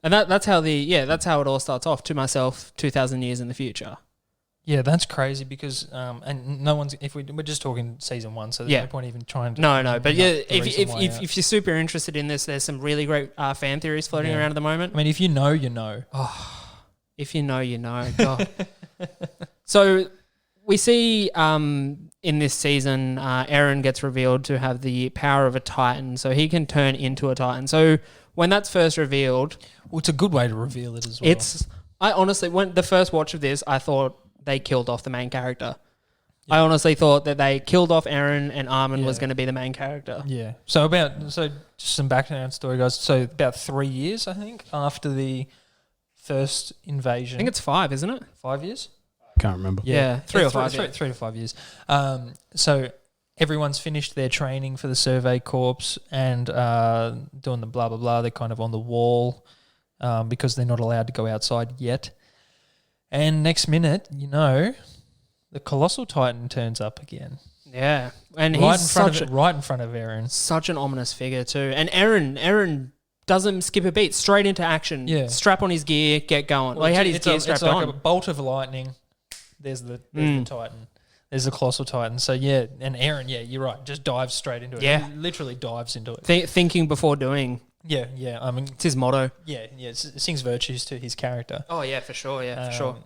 And that's how it all starts off. To myself, 2,000 years in the future. Yeah, that's crazy because and no one's we're just talking season 1, so there's no point even trying to. No, but yeah, if you're super interested in this, there's some really great fan theories floating around at the moment. I mean, if you know, you know. Oh, if you know, you know. God. So we see in this season, Eren gets revealed to have the power of a Titan, so he can turn into a Titan. So when that's first revealed... Well, it's a good way to reveal it as well. I honestly, when the first watch of this, I thought they killed off the main character. Yeah. I honestly thought that they killed off Eren and Armin was going to be the main character. Yeah. So just some background story, guys. So about 3 years, I think, after the first invasion. I think it's 5, isn't it? 5 years? Can't remember. Yeah, 3 or 5. 3 to 5 years. So everyone's finished their training for the Survey Corps and doing the blah, blah, blah. They're kind of on the wall because they're not allowed to go outside yet. And next minute, the Colossal Titan turns up again. Yeah. And Right he's right in front of Eren. such an ominous figure too. And Eren doesn't skip a beat, straight into action. Yeah. Strap on his gear, get going. Well, he had his gear strapped it's like on. a bolt of lightning. There's the Titan. There's the Colossal Titan. So, yeah, and Eren, you're right, just dives straight into it. Yeah. He literally dives into it. Thinking before doing. Yeah. I mean, It's his motto. yeah, it sings virtues to his character. Oh, yeah, for sure. Yeah, for sure.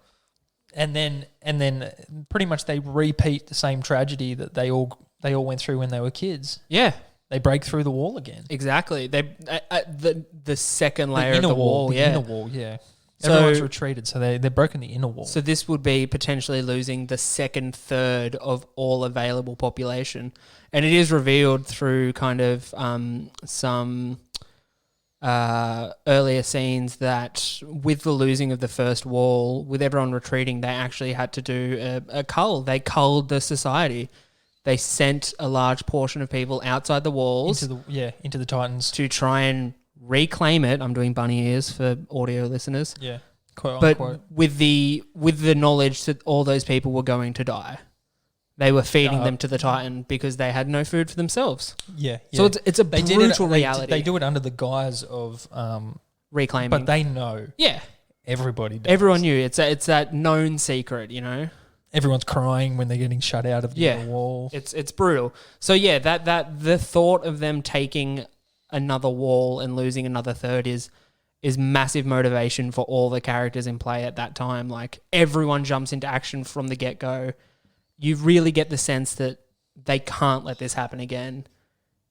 And then pretty much they repeat the same tragedy that they all went through when they were kids. Yeah. They break through the wall again. Exactly. They the second layer of the wall. The Yeah. inner wall, yeah. So- Everyone's retreated, so they're broken the inner wall. So this would be potentially losing the second third of all available population, and it is revealed through kind of some earlier scenes that with the losing of the first wall, with everyone retreating, they actually had to do a cull. They culled the society. They sent a large portion of people outside the walls into the Titans. to try and reclaim it. I'm doing bunny ears for audio listeners. Yeah. Quote But unquote. with the knowledge that all those people were going to die, they were feeding them to the Titan because they had no food for themselves. Yeah. So it's a They did brutal it, reality. They do it under the guise of reclaiming, but they know. yeah, Everybody does. everyone knew it's that known secret. Everyone's crying when they're getting shut out of the Yeah. inner wall. It's brutal. So yeah, that the thought of them taking another wall and losing another third is massive motivation for all the characters in play at that time. Like everyone jumps into action from the get-go. You really get the sense that they can't let this happen again.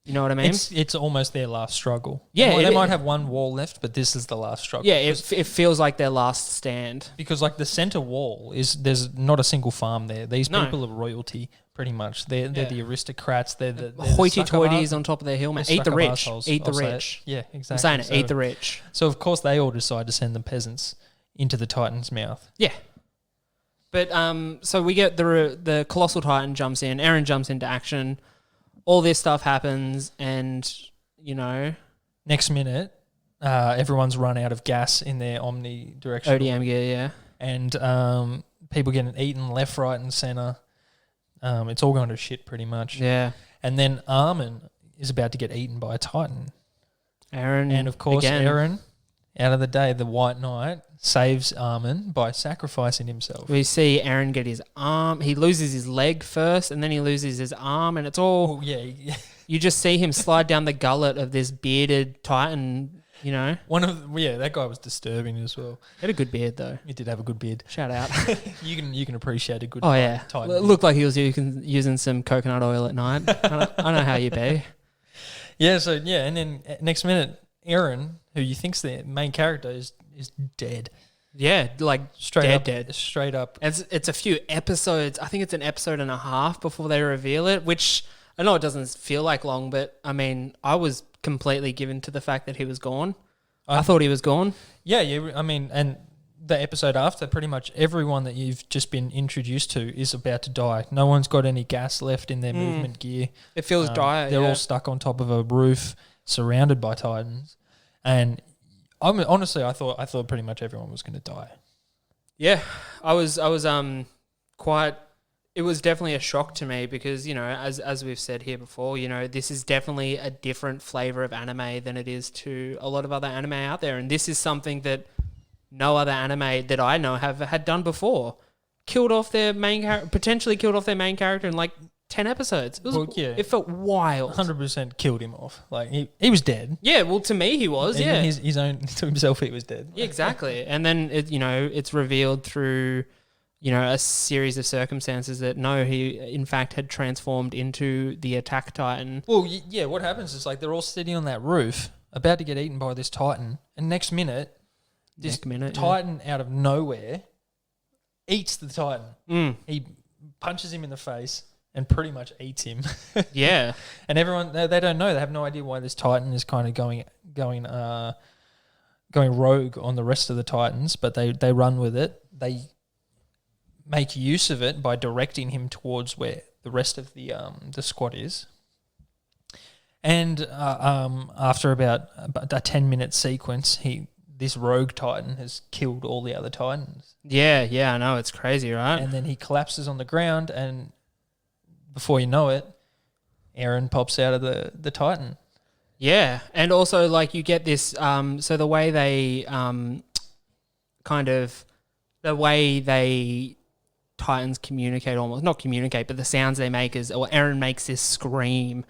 You know what I mean? It's almost their last struggle. Yeah, they might have one wall left, but this is the last struggle. Yeah, it feels like their last stand. Because like the center wall there's not a single farm there. These No. people are royalty, pretty much. They're the aristocrats. They're the Hoity-toities on top of their hill, mate. Eat the rich. Eat the I'll say it. rich. Yeah, exactly. I'm saying it. So, Eat the rich. So of course they all decide to send the peasants into the Titan's mouth. Yeah. But so we get the Colossal Titan jumps in. Eren jumps into action. All this stuff happens, and Next minute, everyone's run out of gas in their omnidirectional ODM gear, yeah. and people getting eaten left, right, and center. It's all going to shit pretty much. Yeah. And then Armin is about to get eaten by a Titan. Eren, And of course, again. Eren, out of the day, the White Knight, saves Armin by sacrificing himself. We see Eren get his arm. He loses his leg first, and then he loses his arm, and it's all... Oh, yeah. You just see him slide down the gullet of this bearded Titan, That guy was disturbing as well. He had a good beard, though. He did have a good beard. Shout out. You can appreciate a good Oh, yeah. Titan. It looked like he was using some coconut oil at night. I know how you be. Yeah, and then next minute, Eren, who you think's the main character, is dead. Yeah, like dead. Straight up. It's a few episodes. I think it's an episode and a half before they reveal it, which I know it doesn't feel like long, but I mean, I was completely given to the fact that he was gone. I thought he was gone. Yeah. I mean, and the episode after, pretty much everyone that you've just been introduced to is about to die. No one's got any gas left in their movement gear. It feels dire. They're all stuck on top of a roof, surrounded by Titans, and honestly, I thought pretty much everyone was going to die. Yeah, I was quite. It was definitely a shock to me because as we've said here before, this is definitely a different flavor of anime than it is to a lot of other anime out there, and this is something that no other anime that I know had done before. Potentially killed off their main character in like 10 episodes. It felt wild. 100% killed him off. Like he was dead. Yeah, well, to me he was. Even Yeah, his own to himself, he was dead. yeah, exactly. And then it's revealed through a series of circumstances that no, he in fact had transformed into the Attack Titan. Well, yeah. What happens is like they're all sitting on that roof, about to get eaten by this Titan, and next minute, this Titan out of nowhere eats the Titan. He punches him in the face and pretty much eats him. Yeah. And everyone they don't know. They have no idea why this Titan is kind of going rogue on the rest of the Titans, but they run with it. They make use of it by directing him towards where the rest of the squad is. And after about a 10-minute sequence, this rogue Titan has killed all the other Titans. Yeah, I know, it's crazy, right? And then he collapses on the ground, and before you know it, Eren pops out of the Titan. Yeah, and also like you get this. So the way they Titans communicate, almost not communicate, but the sounds they make is, or Eren makes this scream.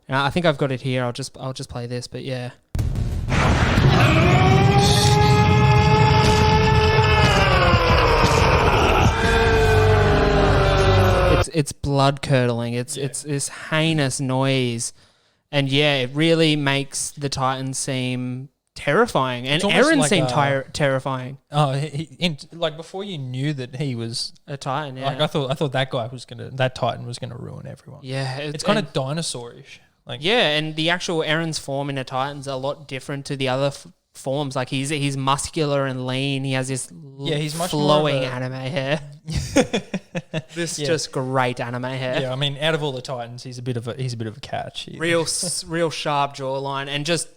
And I think I've got it here. I'll just play this, but yeah. It's blood curdling. It's this heinous noise, and yeah, it really makes the Titans seem terrifying, and Eren like seemed terrifying. Oh, like before you knew that he was a Titan. Yeah, like I thought that Titan was gonna ruin everyone. Yeah, it's kind of dinosaurish. Like yeah, and the actual Eren's form in a Titan's a lot different to the other forms. Like he's muscular and lean. He has this he's much flowing anime hair. This just great anime hair. Yeah, I mean, out of all the Titans, he's a bit of a catch. Real sharp jawline, and just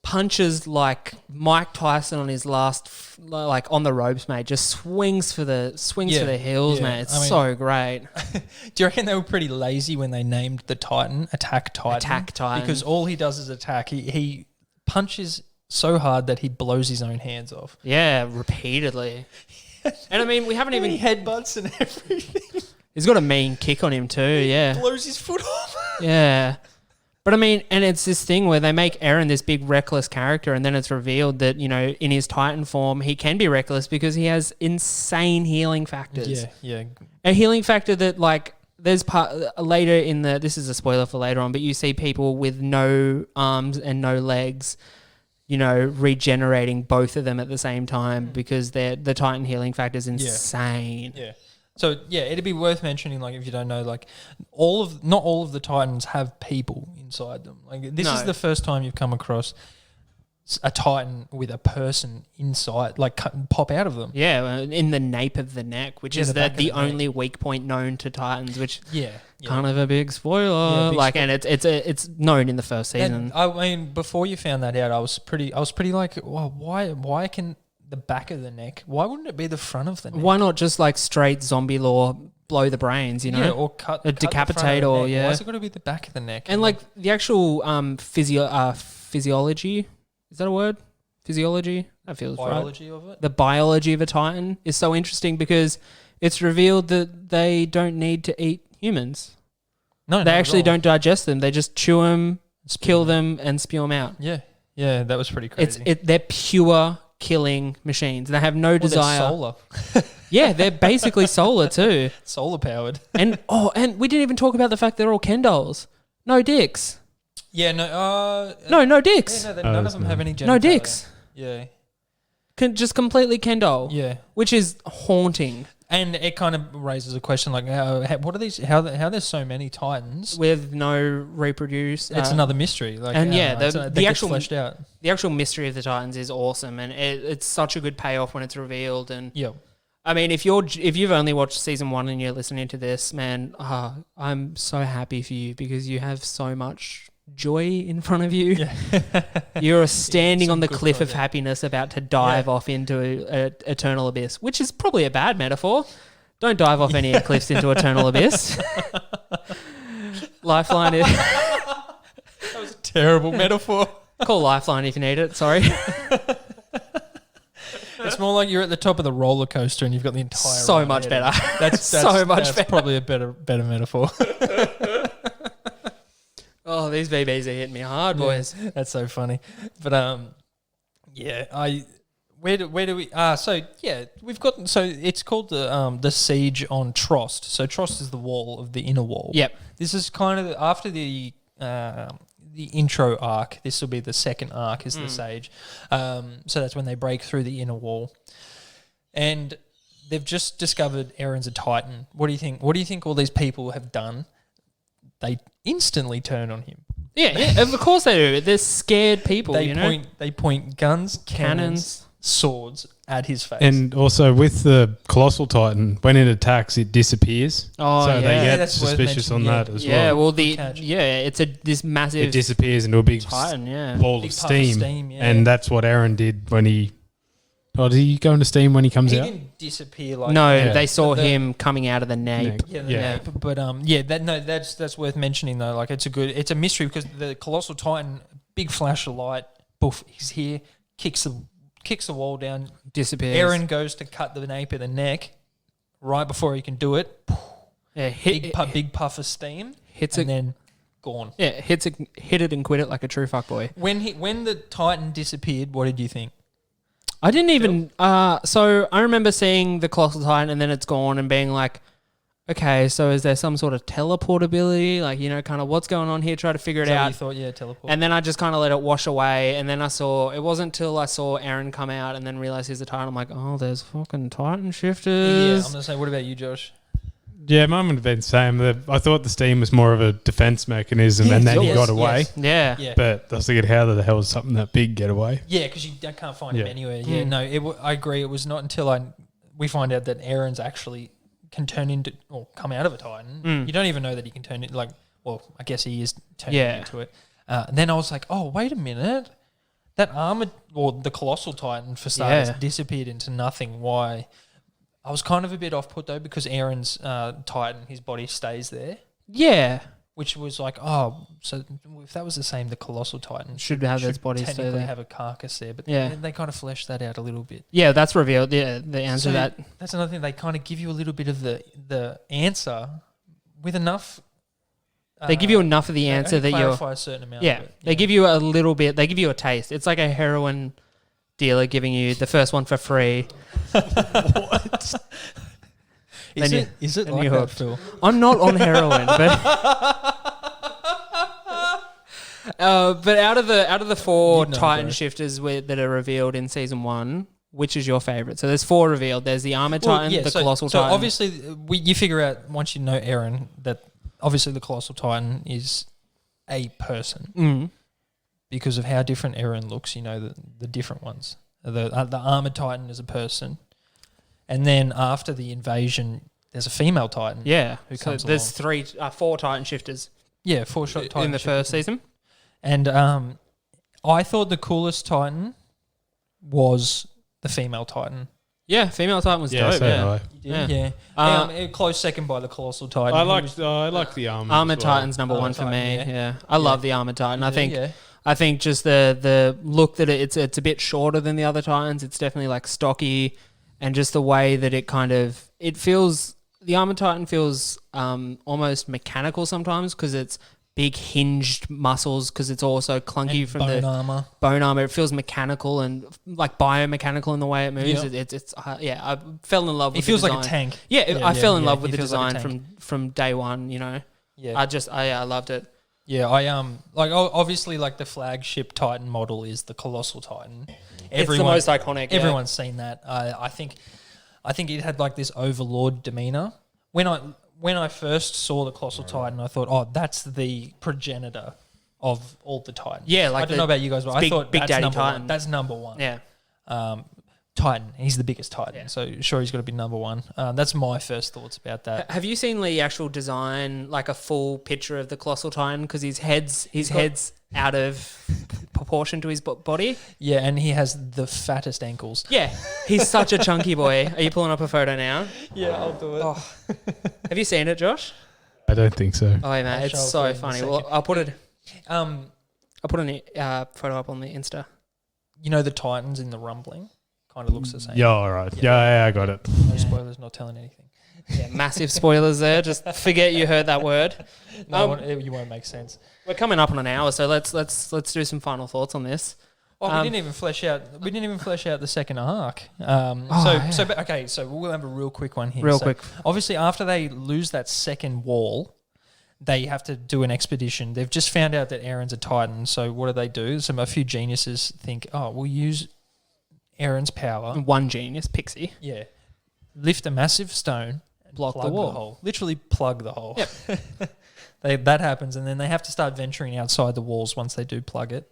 punches like Mike Tyson on his last, like on the ropes, mate. Just swings for the hills, mate. It's so great. Do you reckon they were pretty lazy when they named the Titan Attack Titan? Attack Titan, because all he does is attack. He punches so hard that he blows his own hands off. Yeah, repeatedly. And I mean, we haven't even headbutts and everything. He's got a mean kick on him too. Yeah, blows his foot off. Yeah. But I mean, and it's this thing where they make Eren this big reckless character, and then it's revealed that, you know, in his Titan form, he can be reckless because he has insane healing factors. Yeah. A healing factor that, like, there's later in this is a spoiler for later on, but you see people with no arms and no legs, you know, regenerating both of them at the same time because the Titan healing factor is insane. Yeah. So yeah, it'd be worth mentioning, like, if you don't know, like, not all of the Titans have people inside them. Like, this is the first time you've come across a Titan with a person inside, like, pop out of them. Yeah, in the nape of the neck, which is the only weak point known to Titans, which kind of a big spoiler. And it's known in the first season. And, I mean, before you found that out, I was pretty like, well, why can the back of the neck? Why wouldn't it be the front of the neck? Why not just like straight zombie law, blow the brains, you know? Yeah, or cut decapitate, or why is it got to be the back of the neck? And like the actual physiology, is that a word? Physiology? That feels biology right. of it? The biology of a Titan is so interesting because it's revealed that they don't need to eat humans. No, they actually don't digest them. They just chew them, kill them, and spew them out. Yeah, that was pretty crazy. They're pure killing machines. They have no desire. They're solar. Yeah, they're basically solar too. Solar powered. And we didn't even talk about the fact they're all Ken dolls. No dicks. Yeah, no. No dicks. Yeah, none of them have any genitalia. No dicks. Yeah. Just completely Ken doll. Yeah. Which is haunting. And it kind of raises a question like, what are these? How there's so many Titans with no reproduce? It's another mystery. Like, and the actual fleshed out. The actual mystery of the Titans is awesome, and it's such a good payoff when it's revealed. And I mean, if you've only watched season 1 and you're listening to this, man, I'm so happy for you because you have so much joy in front of you. Yeah. You're standing on the cliff of happiness about to dive off into an eternal abyss, which is probably a bad metaphor. Don't dive off any cliffs into eternal abyss. Lifeline is... That was a terrible metaphor. Call Lifeline if you need it, sorry. It's more like you're at the top of the roller coaster and you've got the entire... So much better. That's so much better. Probably a better metaphor. Oh, these BBs are hitting me hard, boys. That's so funny. But where do we? We've got. So it's called the siege on Trost. So Trost is the wall of the inner wall. Yep. This is kind of after the intro arc. This will be the second arc. Is the siege. So that's when they break through the inner wall, and they've just discovered Eren's a Titan. What do you think? What do you think all these people have done? They instantly turn on him. Yeah, of course they do. They're scared people, They point guns, cannons, swords at his face. And also with the Colossal Titan, when it attacks, it disappears. Oh, so yeah. they Yeah, get that's worth suspicious on mentioning, that as Yeah, well. well, Catch. it's this massive It disappears into a big Titan, yeah. ball Big of puff of steam. steam, yeah. And that's what Aaron did when he... Oh, did he go into steam when he comes he out? didn't disappear like No, Yeah. they saw The- him coming out of the nape. Nape. Yeah, the Yeah. nape. But that's worth mentioning though. Like it's a mystery because the Colossal Titan, big flash of light, boof, he's here, kicks the wall down. Disappears. Aaron goes to cut the nape of the neck, right before he can do it. Yeah, Big puff of steam, hits and it. then gone. Yeah, hit it and quit it like a true fuckboy. When the Titan disappeared, what did you think? I didn't even. So I remember seeing the Colossal Titan and then it's gone and being like, okay, so is there some sort of teleportability? Like, kind of what's going on here? Try to figure it Is that what out. you thought, yeah, teleport. And then I just kind of let it wash away. And then it wasn't until I saw Aaron come out and then realized he's a Titan. I'm like, oh, there's fucking Titan yeah, shifters. I'm gonna say, what about you, Josh? Yeah, mine would have been the same. I thought the steam was more of a defense mechanism and then he Yes, got away. yes. Yeah. Yeah. But I was thinking, how the hell does something that big get away? Yeah, because you can't find him Yeah. anywhere. Yeah, no, I agree. It was not until we find out that Aaron's actually can turn into or come out of a Titan. You don't even know that he can turn it. I guess he is turning into it. And then I was like, oh, wait a minute, that armored or the Colossal Titan for starters disappeared into nothing. Why? I was kind of a bit off put though because Aaron's Titan, his body stays there. Yeah. Which was like, oh, so if that was the same, the Colossal Titan Should have its body stay technically there. have a carcass there, but Yeah. they kind of fleshed that out a little bit. Yeah, that's revealed. Yeah, the answer to that. That's another thing. They kind of give you a little bit of the answer with enough. They give you enough of the answer that you're. clarify a certain amount. Yeah, of it, they give you a little bit. They give you a taste. It's like a heroin dealer giving you the first one for free. Is Then it? Is it then like you're that, hooked. Phil? I'm not on heroin, but out of the four You'd know, Titan bro. shifters that are revealed in season 1, which is your favorite? So there's 4 revealed. There's the armored Titan, the Colossal so Titan. obviously, you figure out once you know Aaron that obviously the Colossal Titan is a person because of how different Aaron looks. You know the different ones. The armored Titan is a person, and then after the invasion, there's a female Titan. Yeah, who so comes there's along. 4 Titan shifters Yeah, 4 shot Titan in the first season. And I thought the coolest Titan was the female Titan. Yeah, female Titan was Yeah, dope. so Yeah. do I. Yeah. A close second by the Colossal Titan. I He like was- the armor. Armored as well. Titan's number Armored 1 for Titan, me. yeah. Yeah, I love the Armored Titan. Yeah. I think just the look that it's a bit shorter than the other Titans. It's definitely like stocky, and just the way that it feels. The Armored Titan feels almost mechanical sometimes because it's big hinged muscles because it's also clunky And from bone the armor. bone armor. It feels mechanical and like biomechanical in the way it moves. Yeah. I fell in love with It feels the like a design. tank. Yeah, I fell in love with he the feels like a design tank. from day one. Yeah. I loved it. Yeah, obviously like the flagship Titan model is the Colossal Titan. It's the most iconic. Yeah. Everyone's seen that. I think it had like this overlord demeanor. When I first saw the Colossal Titan, I thought, oh, that's the progenitor of all the Titans. Yeah, like I don't know about you guys, but I big- thought Big that's Daddy number Titan. one. That's number one. Yeah. Titan. He's the biggest Titan, Yeah. so sure he's got to be number one. That's my first thoughts about that. Have you seen the actual design, like a full picture of the Colossal Titan? Because his head's out of proportion to his body. Yeah, and he has the fattest ankles. Yeah, he's such a chunky boy. Are you pulling up a photo now? Yeah, I'll do it. Oh. Have you seen it, Josh? I don't think so. Oh, man, I'll it's show it so for you in a funny. second. Well, I'll put a photo up on the Insta. You know the Titans in the rumbling? Kind of looks the same. Yeah, all right. Yeah, I got it. No spoilers, not telling anything. Yeah, massive spoilers there. Just forget you heard that word. No, you won't make sense. We're coming up on an hour, so let's do some final thoughts on this. Oh, we didn't even flesh out the second arc. So we'll have a real quick one here. Real So quick. Obviously, after they lose that second wall, they have to do an expedition. They've just found out that Aaron's a Titan. So what do? A few geniuses think, oh, we'll use Aaron's power. One genius, Pixie. Yeah. Lift a massive stone. And Block the plug wall. hole. Literally plug the hole. Yep. That happens, and then they have to start venturing outside the walls once they do plug it.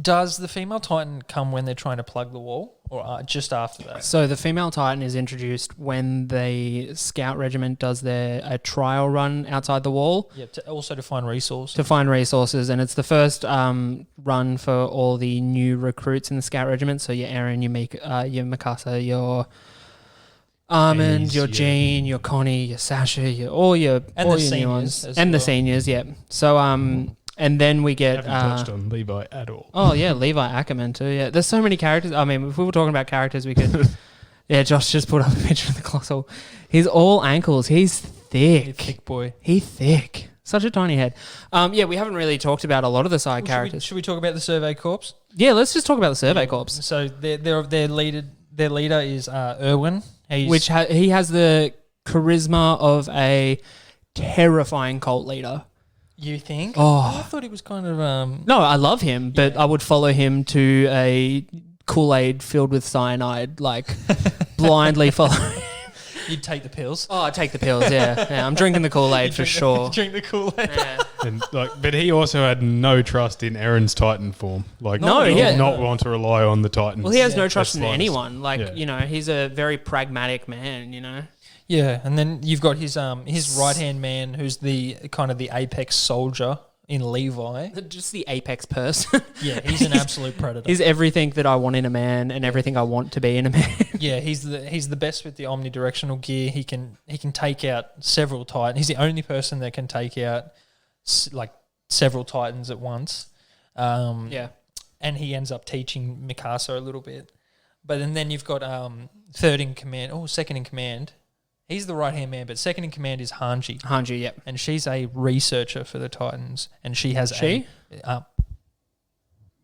Does the female Titan come when they're trying to plug the wall, or just after that? So the female Titan is introduced when the Scout Regiment does a trial run outside the wall. Yeah, also to find resources. To find resources, and it's the first run for all the new recruits in the Scout Regiment. So your Eren, your Mikasa, your Armand, Ace, your yeah. Jean, your Connie, your Sasha, all your And the new seniors ones. as And the well. seniors, yeah. So and then we get Haven't touched on Levi at all. oh yeah, Levi Ackerman too. Yeah, there's so many characters. I mean, if we were talking about characters, we could. Yeah, Josh just put up a picture of the Colossal. He's all ankles. He's thick. Thick boy. He's thick. Such a tiny head. Yeah, we haven't really talked about a lot of the side characters. Should we talk about the Survey Corps? Yeah, let's just talk about the Survey Corps, So their leader is Erwin. he has the charisma of a terrifying cult leader. You think? Oh. I thought he was kind of No, I love him, but I would follow him to a Kool-Aid filled with cyanide, like blindly follow. You'd take the pills. Oh, I take the pills. Yeah, I'm drinking the Kool-Aid for sure. Drink the Kool-Aid. Yeah. And but he also had no trust in Eren's Titan form. Like, No, he yeah. did not want to rely on the Titans. Well, he has no That's trust in slightest. anyone. Like, Yeah. he's a very pragmatic man. Yeah, and then you've got his right hand man, who's the kind of the apex soldier in Levi. Just the apex person. Yeah, he's an absolute predator. He's everything that I want in a man and everything I want to be in a man. Yeah, he's the best with the omnidirectional gear. He can take out several Titans. He's the only person that can take out like several Titans at once. Yeah. And he ends up teaching Mikasa a little bit. But then you've got second in command. He's the right hand man, but second in command is Hanji. Hanji, yep. And she's a researcher for the Titans, and she has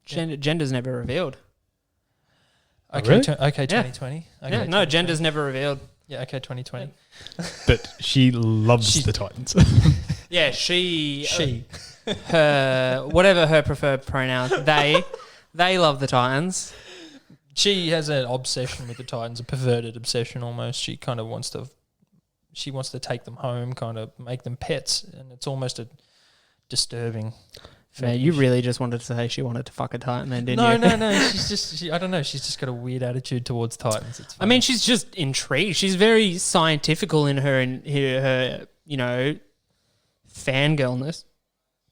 Gender's never revealed. okay, really? 2020. Yeah, Okay, no, gender's never revealed. Yeah, okay, 2020. But she loves the Titans. Yeah, her, whatever her preferred pronouns, they love the Titans. She has an obsession with the Titans, a perverted obsession almost. She kind of wants to take them home, kind of make them pets, and it's almost a disturbing. Man, you really just wanted to say she wanted to fuck a Titan then, didn't you? No. I don't know. She's just got a weird attitude towards Titans. It's I funny. mean, she's just intrigued. She's very scientifical in her fangirlness.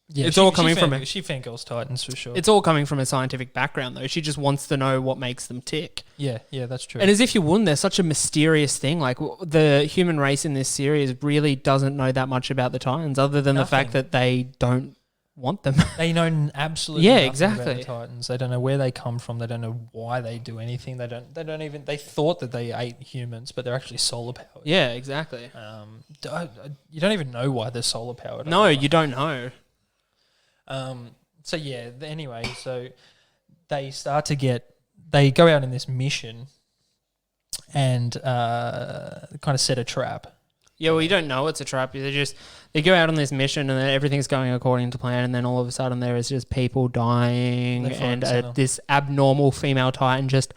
yeah, it's all coming from her. She fangirls Titans for sure. It's all coming from a scientific background, though. She just wants to know what makes them tick. yeah, that's true. And as if you wouldn't, they're such a mysterious thing. Like, the human race in this series really doesn't know that much about the Titans, other than the fact that they don't want them. They know absolutely Yeah, nothing exactly. about the Titans. They don't know where they come from. They don't know why they do anything. They thought that they ate humans, but they're actually solar powered. Yeah, exactly. You don't even know why they're solar powered. No, you don't know. So yeah, anyway, so they go out in this mission and kind of set a trap. Yeah, well, you don't know it's a trap. They go out on this mission and then everything's going according to plan, and then all of a sudden there is just people dying Left, right, and and centre. this abnormal female Titan just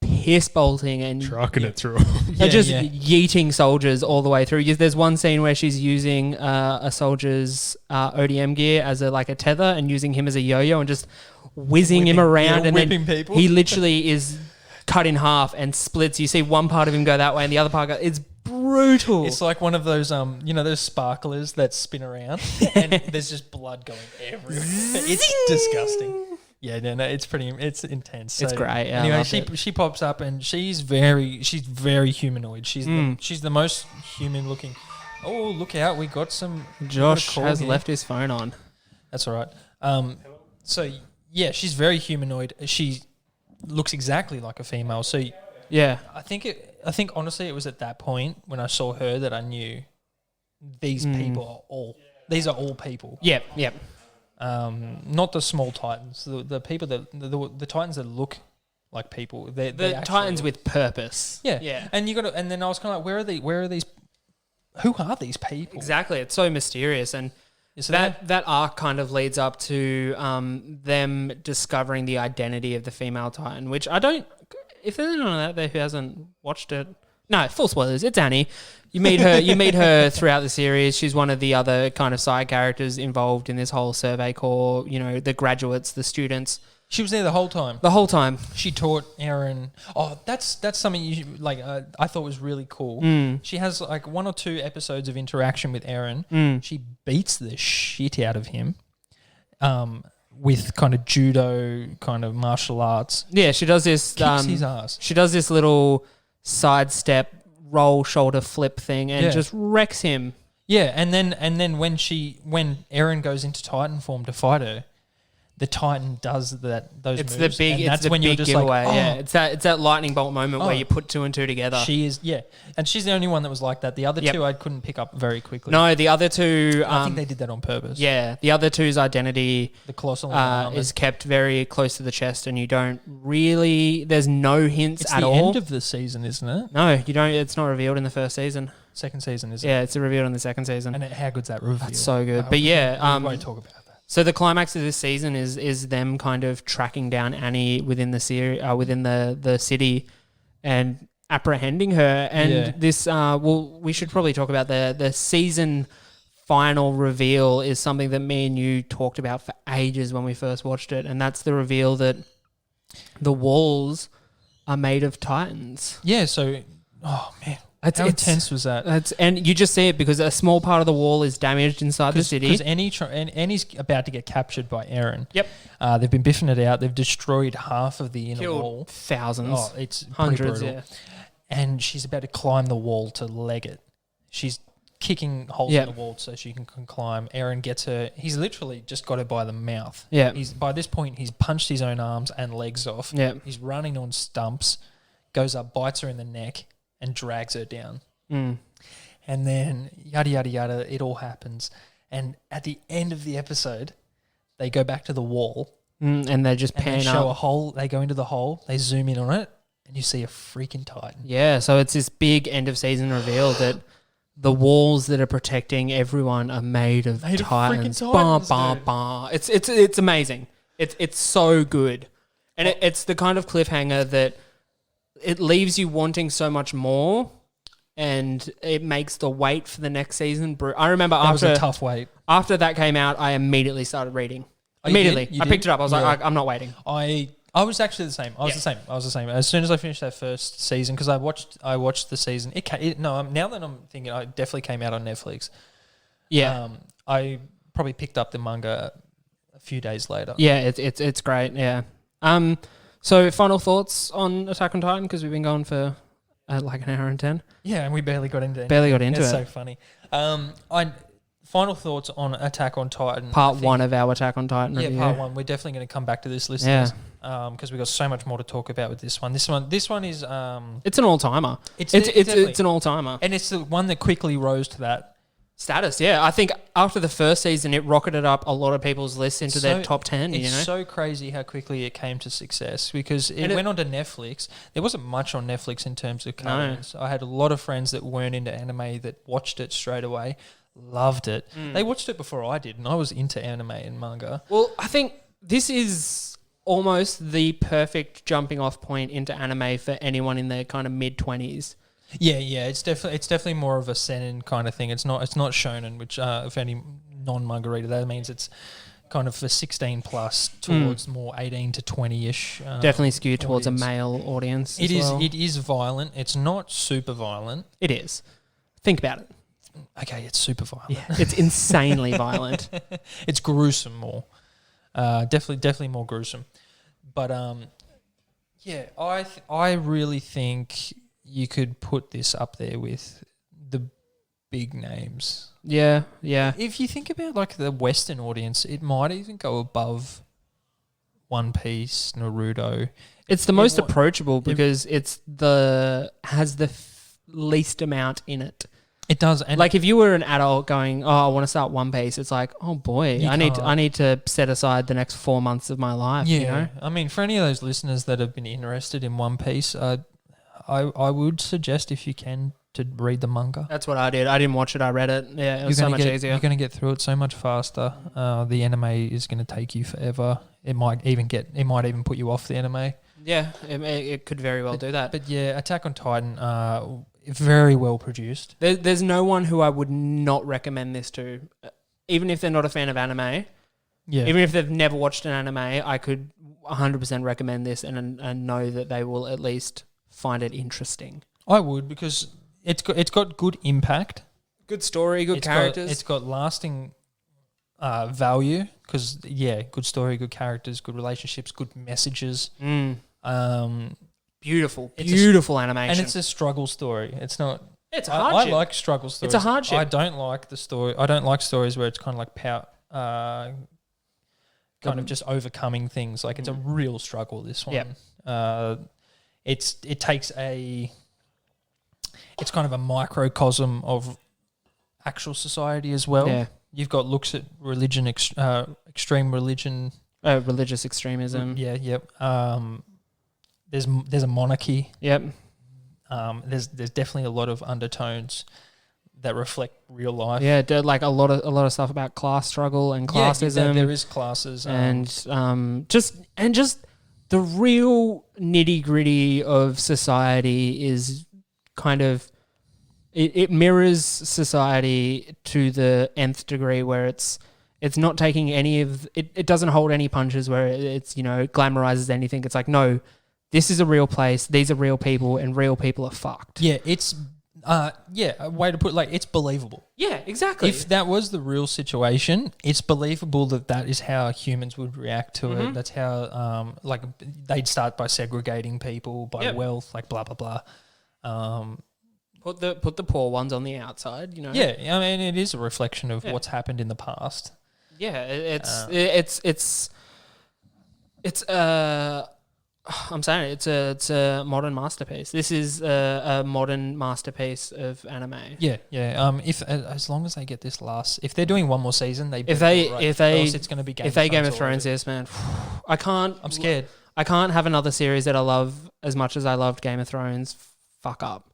piss bolting and Trucking it through. yeeting soldiers all the way through. There's one scene where she's using a soldier's ODM gear as a tether and using him as a yo-yo and just whizzing him around, and whipping then people. he literally is cut in half and splits. You see one part of him go that way and the other part it's brutal. It's like one of those those sparklers that spin around and there's just blood going everywhere. It's disgusting. Yeah, no, it's intense. It's great. Yeah, anyway, I loved she pops up and she's very humanoid. She's the most human looking. Oh, look out! We got some. Josh has here. left his phone on. That's all right. So yeah, she's very humanoid. She looks exactly like a female. So Yeah. I think honestly it was at that point when I saw her that I knew these people are all people. Yep. Yep. Not the small Titans, the people that the Titans that look like people. They The actually Titans look- with purpose. yeah. Yeah. And and then I was kind of like, where are these? Who are these people? Exactly. It's so mysterious, and So that arc kind of leads up to them discovering the identity of the female Titan, which I don't. If there's anyone out there who hasn't watched it, No, full spoilers. It's Annie. You meet her. You meet her throughout the series. She's one of the other kind of side characters involved in this whole Survey Corps. You know, the graduates, the students. She was there the whole time. The whole time. She taught Aaron. Oh, that's something you like. I thought was really cool. She has like 1 or 2 episodes of interaction with Aaron. She beats the shit out of him, with kind of judo, kind of martial arts. Yeah, she does this. Kicks his ass. She does this little sidestep, roll, shoulder flip thing, and just wrecks him. Yeah, and then when Aaron goes into Titan form to fight her, the Titan does those It's moves. the big. And It's that's the when big you're just giveaway. like, Yeah, it's that lightning bolt moment where you put 2 and 2 together. She is, and she's the only one that was like that. The other two I couldn't pick up very quickly. No, the other two. I think they did that on purpose. Yeah, the other two's identity The colossal armor. is kept very close to the chest, and you don't really. There's no hints It's at the all. end of the season, isn't it? No, you don't. It's not revealed in the first season. Second season, is it? Yeah, it's revealed in the second season. And how good's that reveal? That's so good. But yeah, we won't talk about that. so the climax of this season is them kind of tracking down Annie within the within the city, and apprehending her. And this, we should probably talk about the season final reveal is something that me and you talked about for ages when we first watched it, and that's the reveal that the walls are made of Titans. Yeah. So, oh man. How intense was that? And you just see it because a small part of the wall is damaged inside the city. Because Annie's about to get captured by Aaron. Yep. They've been biffing it out. They've destroyed half of the inner Killed wall. thousands. Oh, it's hundreds, pretty brutal. And she's about to climb the wall to leg it. She's kicking holes in the wall so she can climb. Aaron gets her. He's literally just got her by the mouth. Yeah. By this point, he's punched his own arms and legs off. Yeah. He's running on stumps, goes up, bites her in the neck, and drags her down. And then yada, yada, yada, it all happens. And at the end of the episode, they go back to the wall. And they just And pan they show a up. hole. They go into the hole. They zoom in on it, and you see a freaking Titan. Yeah, so it's this big end of season reveal that the walls that are protecting everyone are made of Made of Titans. freaking Bah, Titans, bah, dude. bah. It's amazing. It's so good. And it's the kind of cliffhanger that it leaves you wanting so much more, and it makes the wait for the next season. I remember That was after a tough wait. after that came out, I immediately started reading. Oh, you did? Immediately. You I picked did? it up. I was Yeah. like, I'm not waiting. I was actually the same. I was the same. As soon as I finished that first season, because I watched the season. Now that I'm thinking, it definitely came out on Netflix. Yeah. I probably picked up the manga a few days later. Yeah, it's great. Yeah. So final thoughts on Attack on Titan, because we've been going for like an hour and 10. Yeah, and we barely got into it. Barely got into It's it. so funny. Final thoughts on Attack on Titan. Part 1 of our Attack on Titan review. Part 1. We're definitely going to come back to this, listeners, because we've got so much more to talk about with this one. This one is It's an all-timer. It's an all-timer. and it's the one that quickly rose to that. Status, yeah. I think after the first season, it rocketed up a lot of people's lists into their top 10, It's you know? so crazy how quickly it came to success, because it went on to Netflix. There wasn't much on Netflix in terms of coverage. I had a lot of friends that weren't into anime that watched it straight away, loved it. They watched it before I did, and I was into anime and manga. Well, I think this is almost the perfect jumping off point into anime for anyone in their kind of mid-20s. Yeah, it's definitely more of a seinen kind of thing. It's not shonen, which if any non-manga reader, that means it's kind of for 16 plus towards more 18 to 20ish. Definitely skewed towards a audience. male audience. It as is. well. It is violent. It's not super violent. It is. Think about it. Okay, it's super violent. Yeah, it's insanely violent. It's gruesome more. Definitely more gruesome. But yeah, I really think you could put this up there with the big names. Yeah. If you think about like the Western audience, it might even go above One Piece, Naruto. It's the most approachable because has the least amount in it. It does. And like if you were an adult going, I want to start One Piece, it's like, oh boy, I need to set aside the next 4 months of my life. yeah, You know? I mean, for any of those listeners that have been interested in One Piece, I would suggest, if you can, to read the manga. That's what I did. I didn't watch it. I read it. Yeah, it was so much easier. You're going to get through it so much faster. The anime is going to take you forever. It might even put you off the anime. Yeah, it could very well do that. But yeah, Attack on Titan, very well produced. There's no one who I would not recommend this to, even if they're not a fan of anime. Yeah, Even if they've never watched an anime, I could 100% recommend this and know that they will at least find it interesting. I would, because it's got good impact. Good story, good characters. It's got lasting value, because good story, good characters, good relationships, good messages. Beautiful animation. And it's a struggle story. It's not. It's a I hardship. like struggle stories. It's a hardship. I don't like the story. I don't like stories where it's kind of like kind of just overcoming things. Like, it's a real struggle, this one. Yep. It's kind of a microcosm of actual society as well. Yeah. You've got looks at religion, extreme religion. Religious extremism. Yeah, yep. There's a monarchy. Yep. There's definitely a lot of undertones that reflect real life. Yeah, like a lot of stuff about class struggle and classism. Yeah, there is classes. And just the real nitty-gritty of society is kind of it mirrors society to the nth degree, where it's not taking any of it doesn't hold any punches, where it's glamorizes anything. It's like, no, this is a real place, these are real people, and real people are fucked. Yeah, it's a way to put it, like, it's believable. Yeah, exactly. If that was the real situation, it's believable that is how humans would react to it. That's how, they'd start by segregating people by wealth, like blah, blah, blah. Put the poor ones on the outside, Yeah, I mean, it is a reflection of what's happened in the past. Yeah, I'm saying it's a modern masterpiece. This is a modern masterpiece of anime. Yeah. If as long as they get this if they're doing one more season, if they it's going to be Game of Thrones this, man, I'm scared. I can't have another series that I love as much as I loved Game of Thrones fuck up.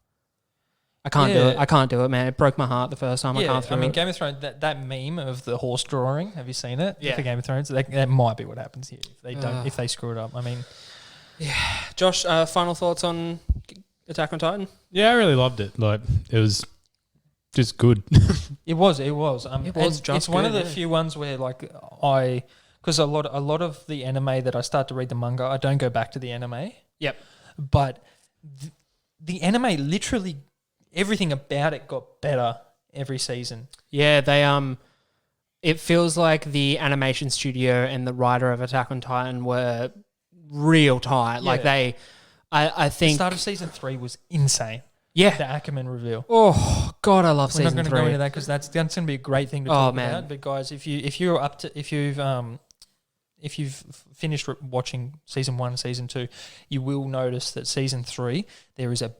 I can't do it. I can't do it, man. It broke my heart the first time. I can't through it. Game of Thrones, that meme of the horse drawing, have you seen it? Yeah. For Game of Thrones, that might be what happens here if they don't, if they screw it up. I mean, yeah. Josh, final thoughts on Attack on Titan? Yeah, I really loved it. Like, it was just good. It was. It was just It's one of the good, few ones where, like, because a lot of the anime that I start to read the manga, I don't go back to the anime. Yep. But the anime, literally everything about it got better every season. Yeah, they it feels like the animation studio and the writer of Attack on Titan were real tight. Yeah. Like I think The start of season 3 was insane. Yeah. The Ackerman reveal. Oh God, I love We're not season going to 3. go into that because that's going to be a great thing to talk about. But guys, if you've finished watching season 1 and season 2, you will notice that season 3 there is a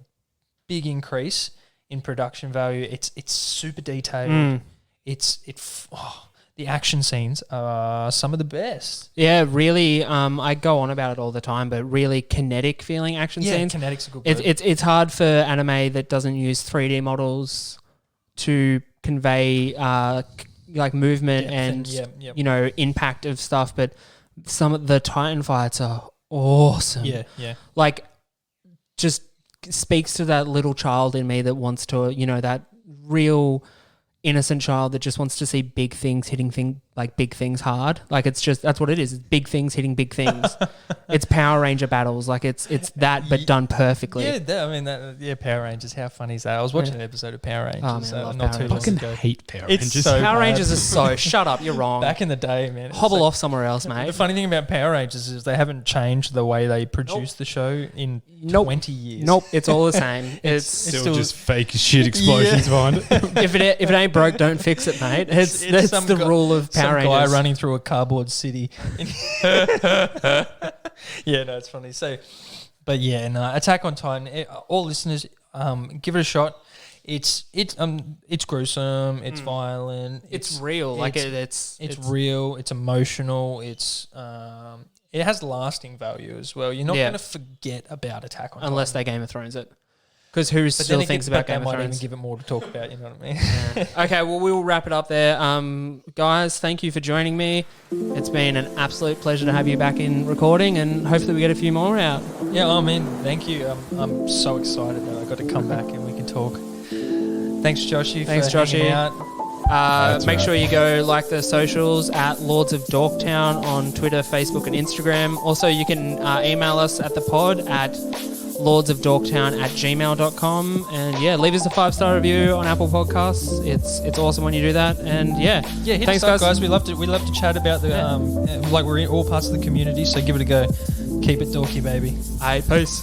big increase in production value. It's super detailed. The action scenes are some of the best. Yeah, really. I go on about it all the time, but really kinetic feeling action scenes. Yeah, kinetic's a good word. It's hard for anime that doesn't use 3D models to convey like movement and impact of stuff. But some of the Titan fights are awesome. Yeah. Like, just speaks to that little child in me that wants to, that real innocent child that just wants to see big things hitting big things hard. Like, it's just, that's what it is. It's big things hitting big things. It's Power Ranger battles. Like, it's that, but done perfectly. Yeah, Power Rangers. How funny is that? I was watching an episode of Power Rangers I love not Power too I long fucking ago. hate Power Rangers. so Power bad. Rangers is so, shut up, you're wrong. Back in the day, man. Hobble off somewhere else, mate. The funny thing about Power Rangers is they haven't changed the way they produce the show in 20 years. Nope, it's all the same. It's Still just fake shit explosions behind it. if it ain't broke, don't fix it, mate. That's the rule of Power Rangers. Some guy running through a cardboard city. Yeah, no, it's funny. So, but yeah, no, Attack on Titan. All listeners, give it a shot. It's gruesome. It's violent. It's real. Like it's real. It's emotional. It has lasting value as well. You're not going to forget about Attack on Titan unless they Game of Thrones it. Because who still thinks about Game of Thrones? They might Thrones? even give it more to talk about. You know what I mean? Yeah. Okay, well, we'll wrap it up there. Guys, thank you for joining me. It's been an absolute pleasure to have you back in recording, and hopefully we get a few more out. Yeah, I mean, thank you. I'm so excited that I got to come back and we can talk. Thanks, Joshy. Thanks, for hanging Joshy. out. Make sure you go like the socials at Lords of Dorktown on Twitter, Facebook, and Instagram. Also, you can email us at the pod at lordsofdorktown@gmail.com. And yeah, leave us a 5-star review on Apple Podcasts. It's awesome when you do that. And yeah, Hit thanks, us up, guys. We love to chat about the like we're in all parts of the community. So give it a go. Keep it dorky, baby. All right, peace.